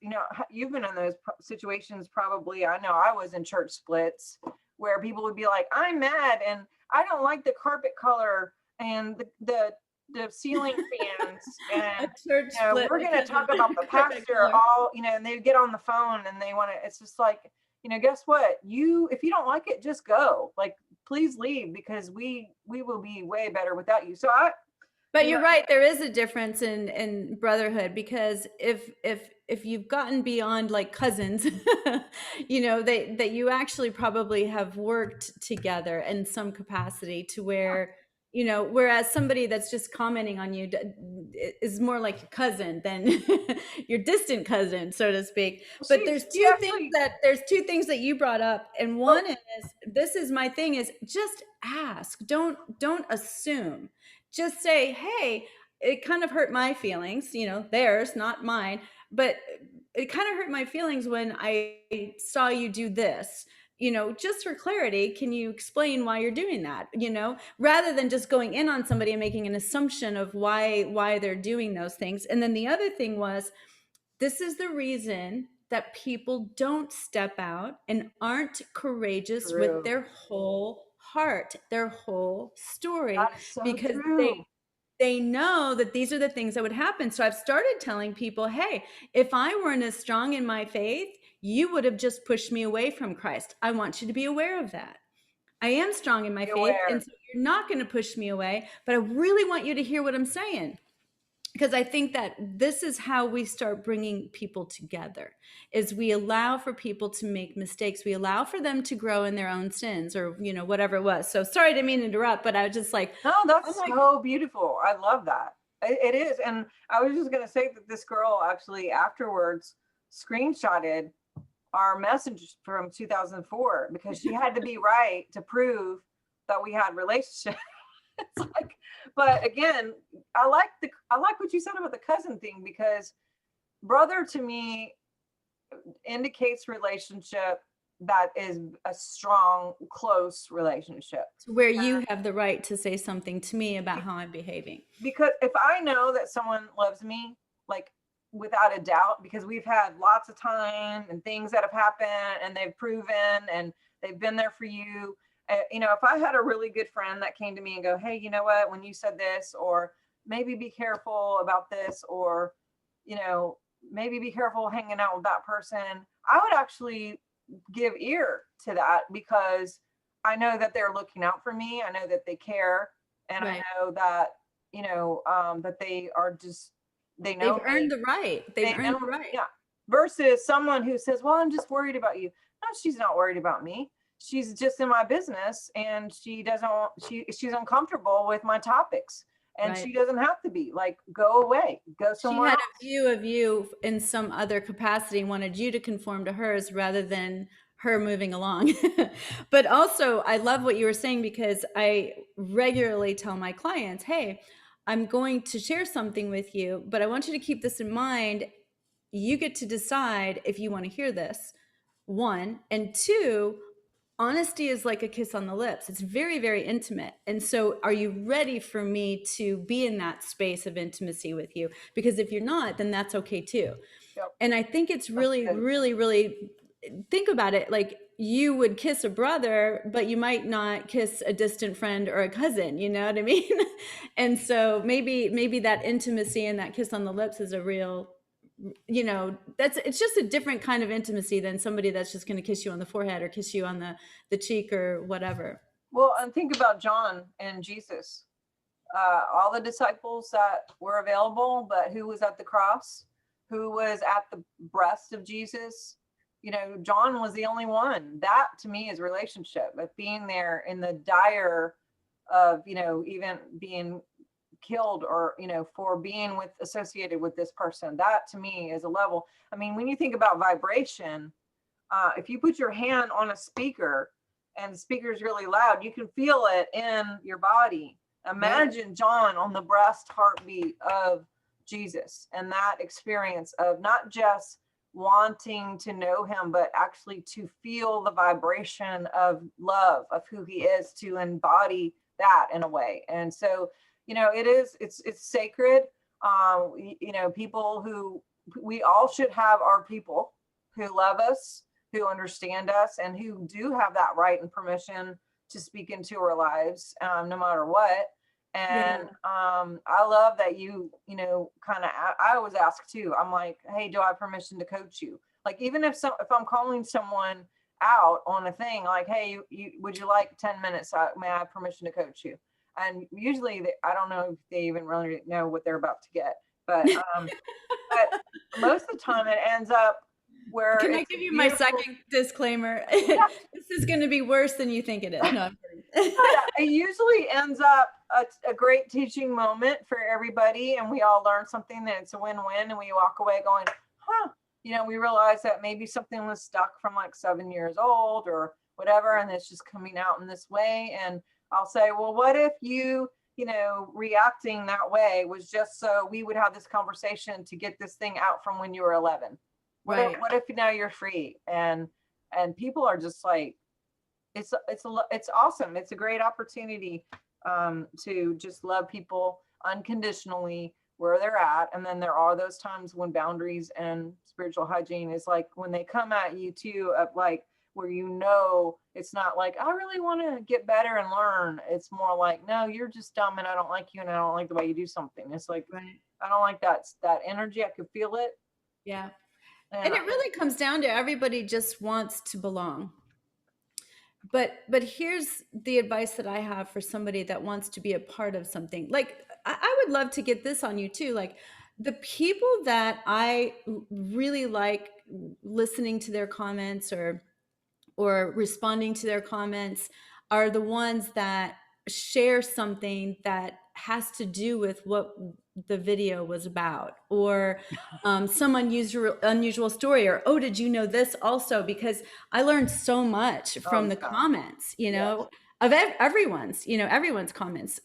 you've been in those situations probably. I know I was in church splits where people would be like, I'm mad and I don't like the carpet color and the ceiling fans, A and church split we're going to because talk of about the carpet pastor color. all, and they get on the phone and they want to, it's just like, guess what, if you don't like it, just go, like, please leave, because we will be way better without you. So But you know you're right, there is a difference in brotherhood because if you've gotten beyond like cousins, that you actually probably have worked together in some capacity to where, whereas somebody that's just commenting on you is more like your cousin than your distant cousin, so to speak. But she actually, there's two things that you brought up, and oh, one is, this is my thing, is just ask. Don't assume, just say, hey, it kind of hurt my feelings, theirs, not mine, but it kind of hurt my feelings when I saw you do this. Just for clarity, can you explain why you're doing that? Rather than just going in on somebody and making an assumption of why they're doing those things. And then the other thing was, this is the reason that people don't step out and aren't courageous with true, their whole heart, their whole story, that is so because true. they know that these are the things that would happen. So I've started telling people, hey, if I weren't as strong in my faith, you would have just pushed me away from Christ. I want you to be aware of that. I am strong in my Be faith, aware. and so you're not going to push me away, but I really want you to hear what I'm saying, because I think that this is how we start bringing people together, is we allow for people to make mistakes. We allow for them to grow in their own sins, or whatever it was. So sorry, I didn't mean to interrupt, but I was just like, No, oh that's my. so beautiful. I love that. It is. And I was just going to say that this girl actually afterwards screenshotted our message from 2004 because she had to be right to prove that we had relationship. It's like, but again, I like what you said about the cousin thing, because brother to me indicates relationship that is a strong, close relationship. Where you have the right to say something to me about how I'm behaving. Because if I know that someone loves me, like, without a doubt, because we've had lots of time and things that have happened and they've proven and they've been there for you. If I had a really good friend that came to me and go, hey, you know what, when you said this, or maybe be careful about this, or, you know, maybe be careful hanging out with that person, I would actually give ear to that, because I know that they're looking out for me. I know that they care. And I Right. know that, that they are just, they They've know earned me. the right. They've They earned know, the right. yeah. Versus someone who says, well, I'm just worried about you. No, she's not worried about me. She's just in my business, and she doesn't, she's uncomfortable with my topics, and Right. she doesn't have to be. Like, go away, go She somewhere had a else. view of you in some other capacity and wanted you to conform to hers rather than her moving along. But also, I love what you were saying, because I regularly tell my clients, hey, I'm going to share something with you, but I want you to keep this in mind. You get to decide if you want to hear this, one. And two, honesty is like a kiss on the lips. It's very, very intimate. And so, are you ready for me to be in that space of intimacy with you? Because if you're not, then that's okay too. Yep, And I think it's that's really, good. really, really, think about it. Like, you would kiss a brother, but you might not kiss a distant friend or a cousin. You know what I mean? And so maybe that intimacy and that kiss on the lips is a real, it's just a different kind of intimacy than somebody that's just going to kiss you on the forehead or kiss you on the cheek or whatever. Well, and think about John and Jesus. All the disciples that were available, but who was at the cross? who was at the breast of Jesus. You know, John was the only one. That to me is relationship, but being there in the dire of, you know, even being killed, or, you know, for being with associated with this person, that to me is a level. I mean, when you think about vibration, if you put your hand on a speaker and the speaker is really loud, you can feel it in your body. Imagine John on the breast heartbeat of Jesus, and that experience of not just wanting to know him, but actually to feel the vibration of love of who he is, to embody that in a way. And so, you know, it's sacred. You know, people who, we all should have our people who love us, who understand us, and who do have that right and permission to speak into our lives, no matter what. Yeah. And I love that you know, kind of, I always ask too. I'm like, hey, do I have permission to coach you? Like, even if I'm calling someone out on a thing, like, hey, would you like 10 minutes? May I have permission to coach you? And usually I don't know if they even really know what they're about to get, but most of the time it ends up where Can I it's give you my beautiful. second disclaimer? Yeah, This is going to be worse than you think it is. No, I'm kidding. but it usually ends up a great teaching moment for everybody, and we all learn something, and it's a win-win, and we walk away going, huh, you know, we realize that maybe something was stuck from like 7 years old or whatever, and it's just coming out in this way. And I'll say, well, what if you know, reacting that way was just so we would have this conversation to get this thing out from when you were 11? Right. What if now you're free? And people are just like, it's awesome. It's a great opportunity to just love people unconditionally where they're at. And then there are those times when boundaries and spiritual hygiene is like when they come at you too, of like, where, you know, it's not like, I really want to get better and learn. It's more like, no, you're just dumb and I don't like you and I don't like the way you do something. It's like, Right. I don't like that energy. I could feel it. Yeah. And And it really comes down to everybody just wants to belong. But here's the advice that I have for somebody that wants to be a part of something. Like I would love to get this on you too. Like the people that I really like listening to their comments or responding to their comments are the ones that share something that has to do with what the video was about, or some unusual story, or oh, did you know this also? Because I learned so much oh from the yeah, comments, yes. of everyone's comments.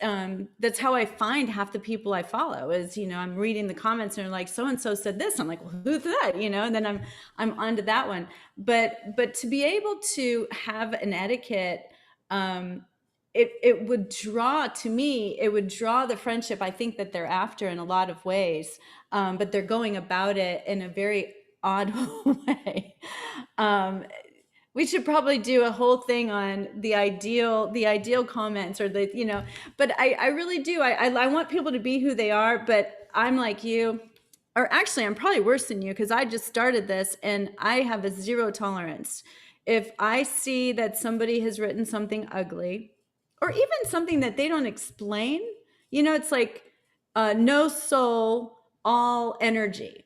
That's how I find half the people I follow is, I'm reading the comments and they're like, so and so said this. I'm like, well, who's that? And then I'm onto that one. But to be able to have an etiquette, it would draw, to me, it would draw the friendship I think that they're after in a lot of ways. But they're going about it in a very odd way. Um, we should probably do a whole thing on the ideal comments, or but I really do. I want people to be who they are, but I'm like you, or actually I'm probably worse than you, because I just started this and I have a zero tolerance. If I see that somebody has written something ugly, or even something that they don't explain, it's like no soul, all energy.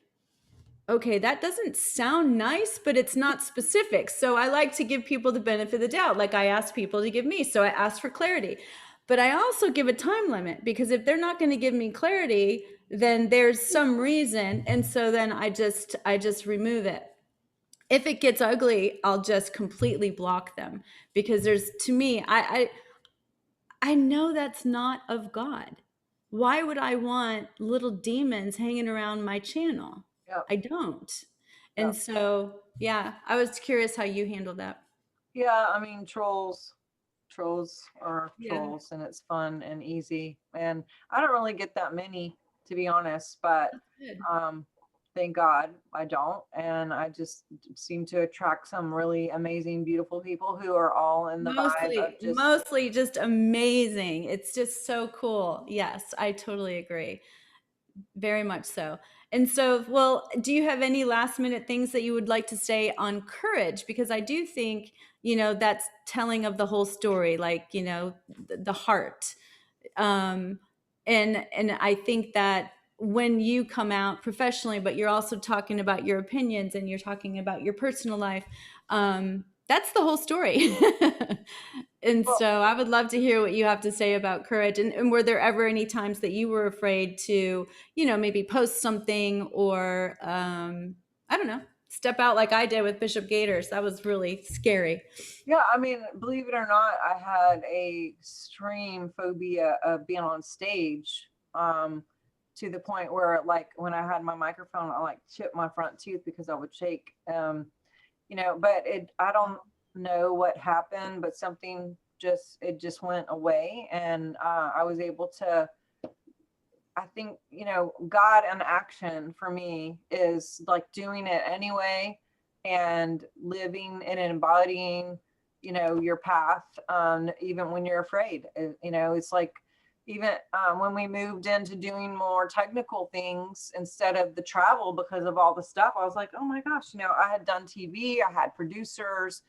Okay, that doesn't sound nice, but it's not specific. So I like to give people the benefit of the doubt, like I ask people to give me. So I ask for clarity. But I also give a time limit, because if they're not going to give me clarity, then there's some reason. And so then I just remove it. If it gets ugly, I'll just completely block them, because there's, to me, I know that's not of God. Why would I want little demons hanging around my channel? Yep. I don't. And Yep. so, yeah, I was curious how you handle that. Yeah, I mean, trolls are Yeah, trolls, and it's fun and easy. And I don't really get that many, to be honest, but good. um, thank God I don't. And I just seem to attract some really amazing, beautiful people who are all in the vibe of just, Mostly just amazing. It's just so cool. Yes, I totally agree. Very much so. And so, well, do you have any last minute things that you would like to say on courage? Because I do think, that's telling of the whole story, like, the heart. Um, and I think that when you come out professionally, but you're also talking about your opinions and you're talking about your personal life. That's the whole story. And Well, so I would love to hear what you have to say about courage. And were there ever any times that you were afraid to, maybe post something or, I don't know, step out like I did with Bishop Gators? That was really scary. yeah, I mean, believe it or not, I had a extreme phobia of being on stage, to the point where, like, when I had my microphone, I like chipped my front tooth because I would shake. But I don't know what happened, but something just went away, and I was able to. I think, God in action for me is like doing it anyway and living and embodying, your path, even when you're afraid. It's like, even when we moved into doing more technical things instead of the travel because of all the stuff, I was like, oh my gosh, I had done TV, I had producers,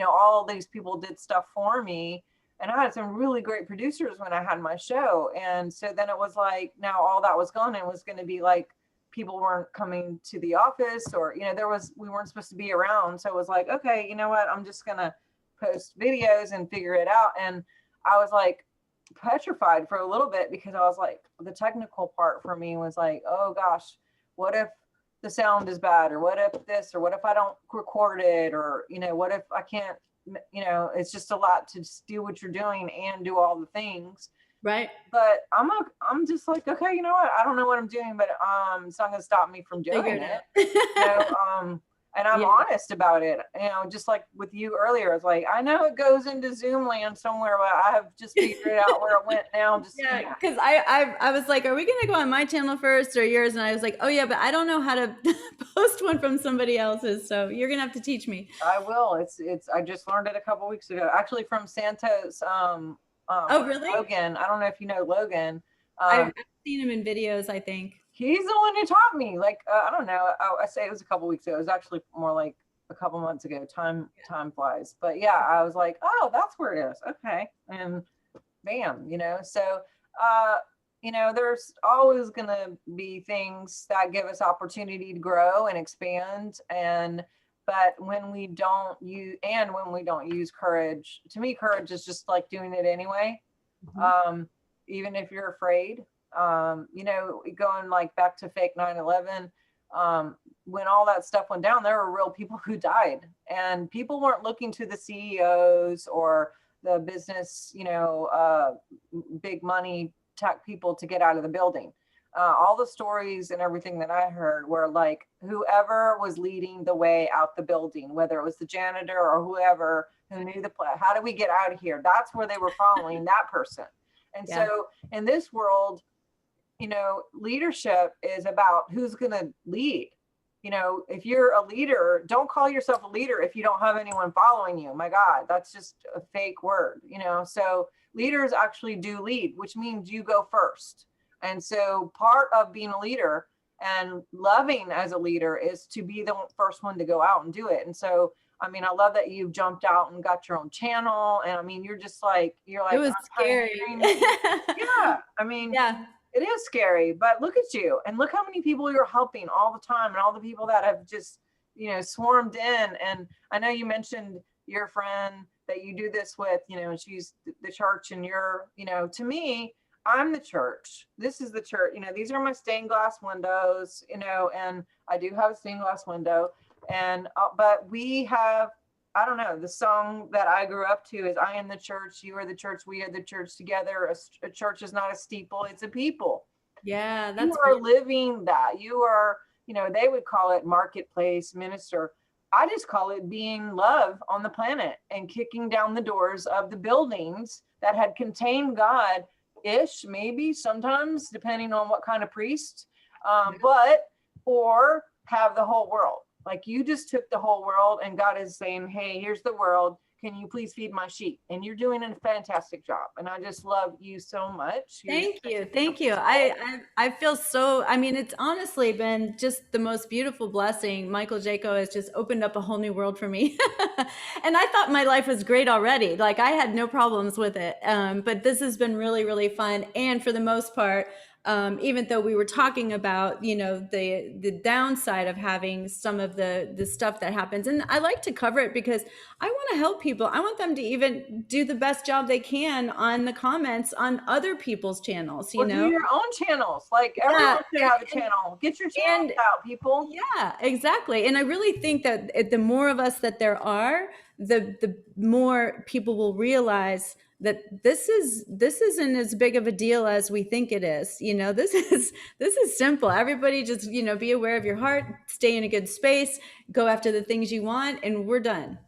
all of these people did stuff for me. And I had some really great producers when I had my show. And so then it was like, now all that was gone, and it was going to be like, people weren't coming to the office, or, we weren't supposed to be around. So it was like, okay, you know what? I'm just going to post videos and figure it out. And I was like petrified for a little bit, because I was like, the technical part for me was like, oh gosh, what if the sound is bad, or what if this, or what if I don't record it, or, what if I can't, it's just a lot to just do what you're doing and do all the things. Right. But I'm just like, okay, you know what? I don't know what I'm doing, but it's not going to stop me from doing it. And I'm honest about it. Just like with you earlier, it's like, I know it goes into Zoom land somewhere, but I have just figured out where it went now. Because I was like, are we going to go on my channel first or yours? And I was like, oh yeah, but I don't know how to post one from somebody else's, so you're gonna have to teach me. I will. I just learned it a couple weeks ago, actually, from Santos. Oh really? Logan. I don't know if you know Logan. I've seen him in videos, I think. He's the one who taught me. Like, I don't know. I say it was a couple weeks ago. It was actually more like a couple months ago. Time flies. But yeah, I was like, oh, that's where it is. Okay. And bam, So, there's always going to be things that give us opportunity to grow and expand. But when we don't use courage, to me, courage is just like doing it anyway. Mm-hmm. Even if you're afraid. Going like back to fake 9/11, when all that stuff went down, there were real people who died, and people weren't looking to the CEOs or the business, big money tech people to get out of the building. All the stories and everything that I heard were like, whoever was leading the way out the building, whether it was the janitor or whoever who knew the plan, how do we get out of here? That's where they were following that person. And so in this world, leadership is about who's going to lead. If you're a leader, don't call yourself a leader if you don't have anyone following you. My God, that's just a fake word, So leaders actually do lead, which means you go first. And so part of being a leader and loving as a leader is to be the first one to go out and do it. And so, I mean, I love that you've jumped out and got your own channel. And I mean, you're like, it was scary. Yeah. I mean, it is scary, but look at you, and look how many people you're helping all the time, and all the people that have just, swarmed in. And I know you mentioned your friend that you do this with, and she's the church, and you're, to me, I'm the church. This is the church. These are my stained glass windows, and I do have a stained glass window. And, but we have, I don't know, the song that I grew up to is, I am the church, you are the church, we are the church together. A church is not a steeple, it's a people. Yeah, that's you are living that. You are, they would call it marketplace minister. I just call it being love on the planet and kicking down the doors of the buildings that had contained God-ish, maybe sometimes, depending on what kind of priest, or have the whole world. Like, you just took the whole world, and God is saying, hey, here's the world. Can you please feed my sheep? And you're doing a fantastic job. And I just love you so much. Thank you. Thank you. I feel so, I mean, it's honestly been just the most beautiful blessing. Michael Jaco has just opened up a whole new world for me. And I thought my life was great already. Like, I had no problems with it. But this has been really, really fun. And for the most part, even though we were talking about, the downside of having some of the stuff that happens. And I like to cover it because I want to help people. I want them to even do the best job they can on the comments on other people's channels, Or do your own channels. Like Yeah, everyone should have a channel. Get your channels and out, people. yeah, exactly. And I really think that the more of us that there are, the more people will realize that this isn't as big of a deal as we think it is. This is simple. Everybody just, be aware of your heart, stay in a good space, go after the things you want, and we're done.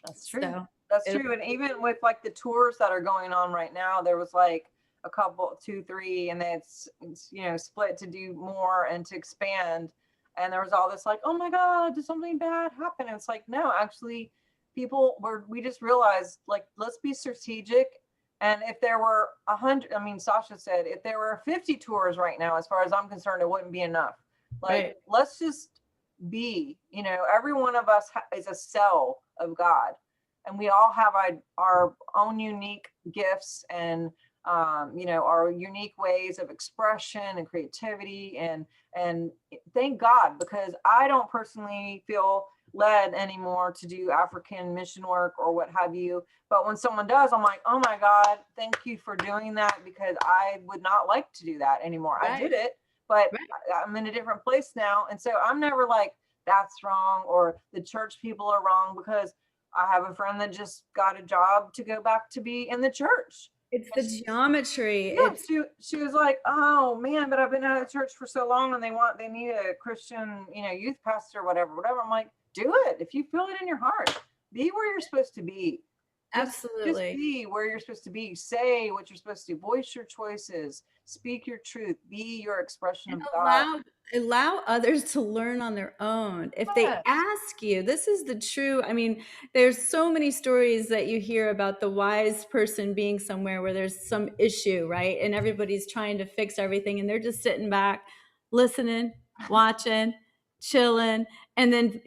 That's true. So That's it, true. And even with like the tours that are going on right now, there was like a couple, two, three, and then it's split to do more and to expand. And there was all this like, oh my God, did something bad happen? And it's like, no, actually, we just realized like, let's be strategic. And if there were 100, I mean, Sasha said, if there were 50 tours right now, as far as I'm concerned, it wouldn't be enough. Like, right. let's just be, every one of us is a cell of God, and we all have our own unique gifts and our unique ways of expression and creativity, and thank God, because I don't personally feel led anymore to do African mission work or what have you. But when someone does, I'm like, oh my God, thank you for doing that, because I would not like to do that anymore. I did it, but I'm in a different place now. And so I'm never like, that's wrong or the church people are wrong, because I have a friend that just got a job to go back to be in the church. It's the geometry. Yeah, she was like, oh man, but I've been out of church for so long, and they need a Christian, youth pastor, whatever. I'm like, do it. If you feel it in your heart, be where you're supposed to be. Just be where you're supposed to be. Say what you're supposed to do. Voice your choices. Speak your truth. Be your expression And of God. allow others to learn on their own. If they ask you, this is the true, I mean, there's so many stories that you hear about the wise person being somewhere where there's some issue, right? And everybody's trying to fix everything, and they're just sitting back, listening, watching, chilling. And then,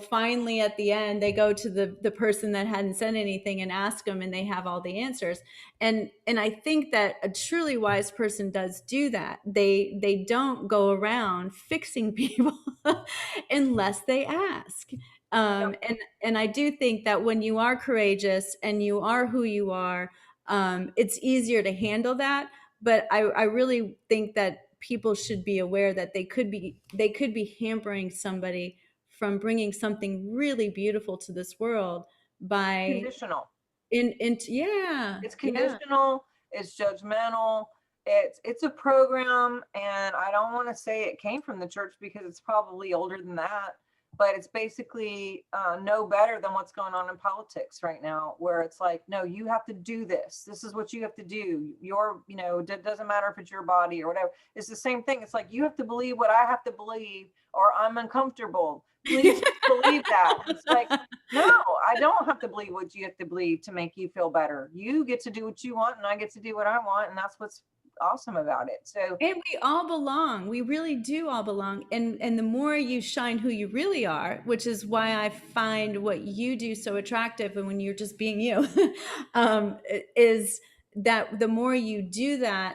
finally at the end, they go to the person that hadn't said anything and ask them, and they have all the answers. And I think that a truly wise person does do that. They don't go around fixing people unless they ask. And I do think that when you are courageous and you are who you are, it's easier to handle that. But I really think that people should be aware that they could be hampering somebody from bringing something really beautiful to this world by Conditional. yeah, It's yeah. conditional, it's judgmental, it's a program, and I don't want to say it came from the church, because it's probably older than that, but it's basically no better than what's going on in politics right now, where it's like, no, you have to do this. This is what you have to do. It doesn't matter if it's your body or whatever. It's the same thing. It's like, you have to believe what I have to believe, or I'm uncomfortable. Please believe that. It's like, no, I don't have to believe what you have to believe to make you feel better. You get to do what you want, and I get to do what I want. And that's what's awesome about it. So, And we all belong. We really do all belong. And the more you shine who you really are, which is why I find what you do so attractive, and when you're just being you, is that the more you do that,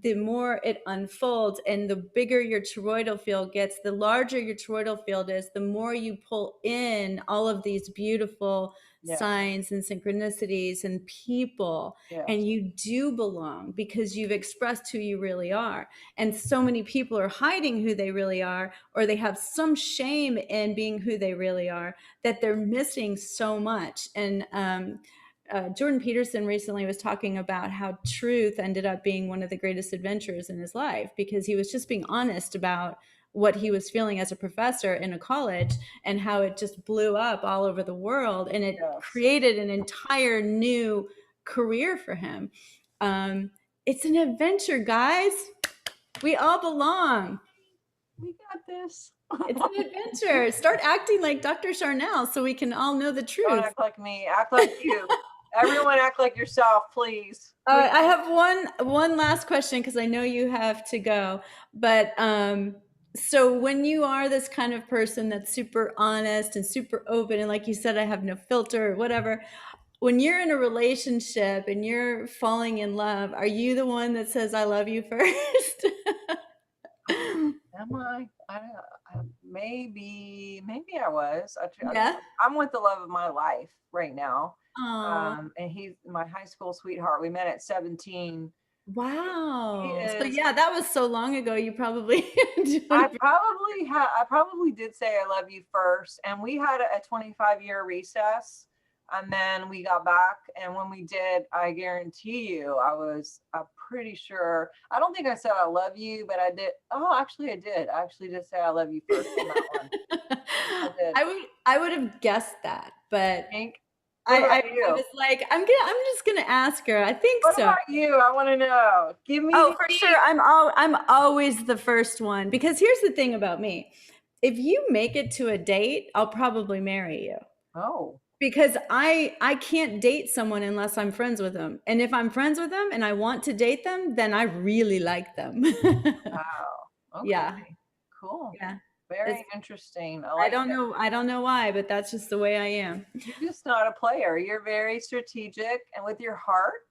the more it unfolds, and the bigger your toroidal field gets, the larger your toroidal field is, the more you pull in all of these beautiful yes, signs and synchronicities and people, yes, and you do belong because you've expressed who you really are. And so many people are hiding who they really are, or they have some shame in being who they really are, that they're missing so much. And Jordan Peterson recently was talking about how truth ended up being one of the greatest adventures in his life, because he was just being honest about what he was feeling as a professor in a college, and how it just blew up all over the world, and it yes. created an entire new career for him. It's an adventure, guys. We all belong. We got this. It's an adventure. Start acting like Dr. Sharnael so we can all know the Don't truth. act like me. Act like you. Everyone act like yourself, please. I have one last question, because I know you have to go. But so when you are this kind of person that's super honest and super open, and like you said, I have no filter or whatever, when you're in a relationship and you're falling in love, are you the one that says I love you first? Am I? Maybe I was. Yeah. I'm with the love of my life right now. Oh, And he's my high school sweetheart. We met at 17. He wow. So is. yeah, that was so long ago. You probably I probably did say I love you first, and we had a 25-year recess, and then we got back. And when we did, I guarantee you, I'm pretty sure. I don't think I said I love you, but I did. Oh, actually, I did. I actually did say I love you first on that one. I did. I would have guessed that, but Hank, I, what I about I you? was like, I'm just gonna ask her. I think What so. about you? I want to know. Give me Oh, the for sure. tea. I'm always the first one because here's the thing about me. If you make it to a date, I'll probably marry you. Oh, Because I can't date someone unless I'm friends with them. And if I'm friends with them and I want to date them, then I really like them. wow. Yeah. Okay. Cool. Yeah. It's Very interesting. I like it. I don't know why, but that's just the way I am. You're just not a player. You're very strategic and with your heart,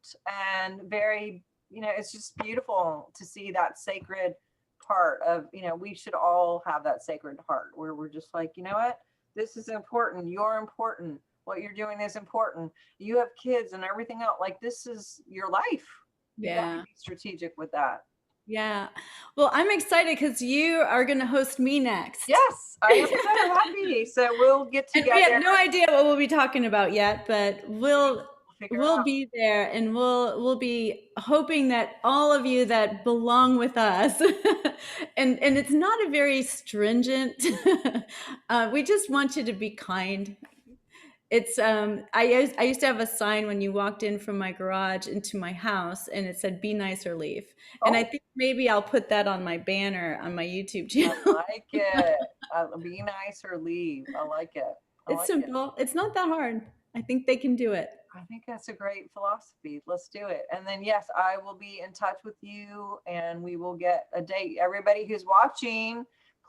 and very, it's just beautiful to see that sacred part of, we should all have that sacred heart where we're just like, you know what? This is important. You're important. What you're doing is important. You have kids and everything else. Like, this is your life. You got to Yeah. be strategic with that. Yeah. Well, I'm excited because you are going to host me next. Yes, I am so happy. So we'll get And we have together. no idea what we'll be talking about yet, but We'll figure it we'll out. be there and we'll be hoping that all of you that belong with us and it's not a very stringent we just want you to be kind. It's I used to have a sign when you walked in from my garage into my house and it said be nice or leave. And I Oh, think maybe I'll put that on my banner on my YouTube I channel. like it. Be nice or leave. I like it. I It's like it. simple. It's not that hard. I think they can do it. I think that's a great philosophy. Let's do it. And then, yes, I will be in touch with you and we will get a date. Everybody who's watching,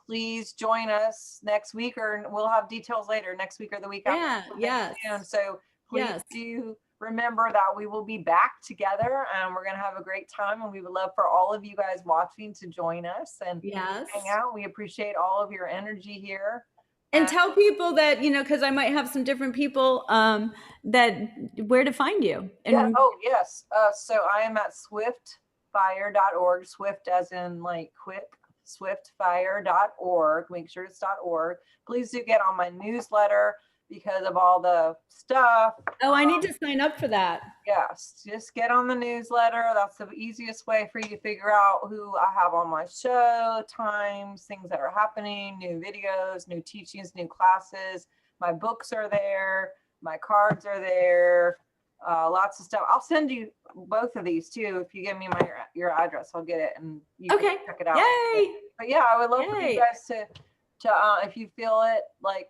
please join us next week, or we'll have details later, next week or the week after, Yeah, sometime yes. soon. So please Yes. do remember that we will be back together and we're going to have a great time. And we would love for all of you guys watching to join us and hang Yes. out. We appreciate all of your energy here. And tell people that, because I might have some different people that where to find you. Yeah. And Oh, yes. So I am at swiftfire.org. Swift as in like quick. Swiftfire.org. Make sure it's .org. Please do get on my newsletter because of all the stuff. oh, I need to sign up for that. Yes, just get on the newsletter. That's the easiest way for you to figure out who I have on my show, times, things that are happening, new videos, new teachings, new classes. My books are there. My cards are there. Lots of stuff. I'll send you both of these too. If you give me your address, I'll get it and you Okay. can check it out. Yay. But yeah, I would love for Yay. you guys to if you feel it, like,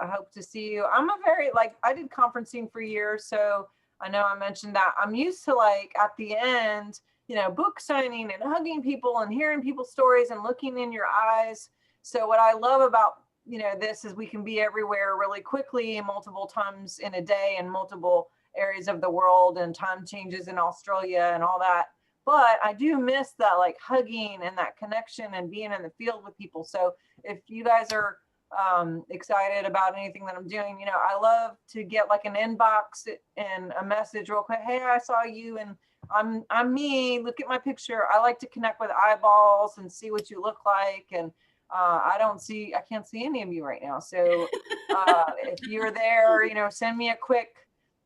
I hope to see you. I'm a very, like, I did conferencing for years, so I know I mentioned that. I'm used to, like, at the end, book signing and hugging people and hearing people's stories and looking in your eyes. So what I love about, this is we can be everywhere really quickly, multiple times in a day in multiple areas of the world, and time changes in Australia and all that. But I do miss that, like, hugging and that connection and being in the field with people. So if you guys are excited about anything that I'm doing, I love to get like an inbox and a message real quick. Hey, I saw you and I'm me. Look at my picture. I like to connect with eyeballs and see what you look like. And I can't see any of you right now. So if you're there, send me a quick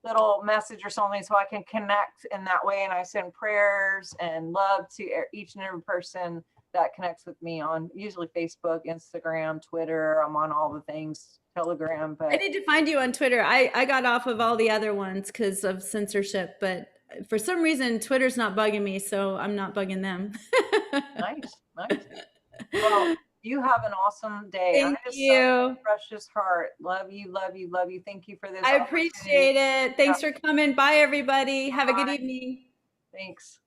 little message or something so I can connect in that way. And I send prayers and love to each and every person that connects with me on usually Facebook, Instagram, Twitter. I'm on all the things, Telegram. I But need to find you on Twitter. I got off of all the other ones because of censorship, but for some reason Twitter's not bugging me, so I'm not bugging them. nice. Well, you have an awesome day. I Thank just saw you. your precious heart. Love you, love you, love you. Thank you for this I opportunity. appreciate it. Yeah, Thanks for coming. Bye, everybody. Have a good bye. evening. Thanks.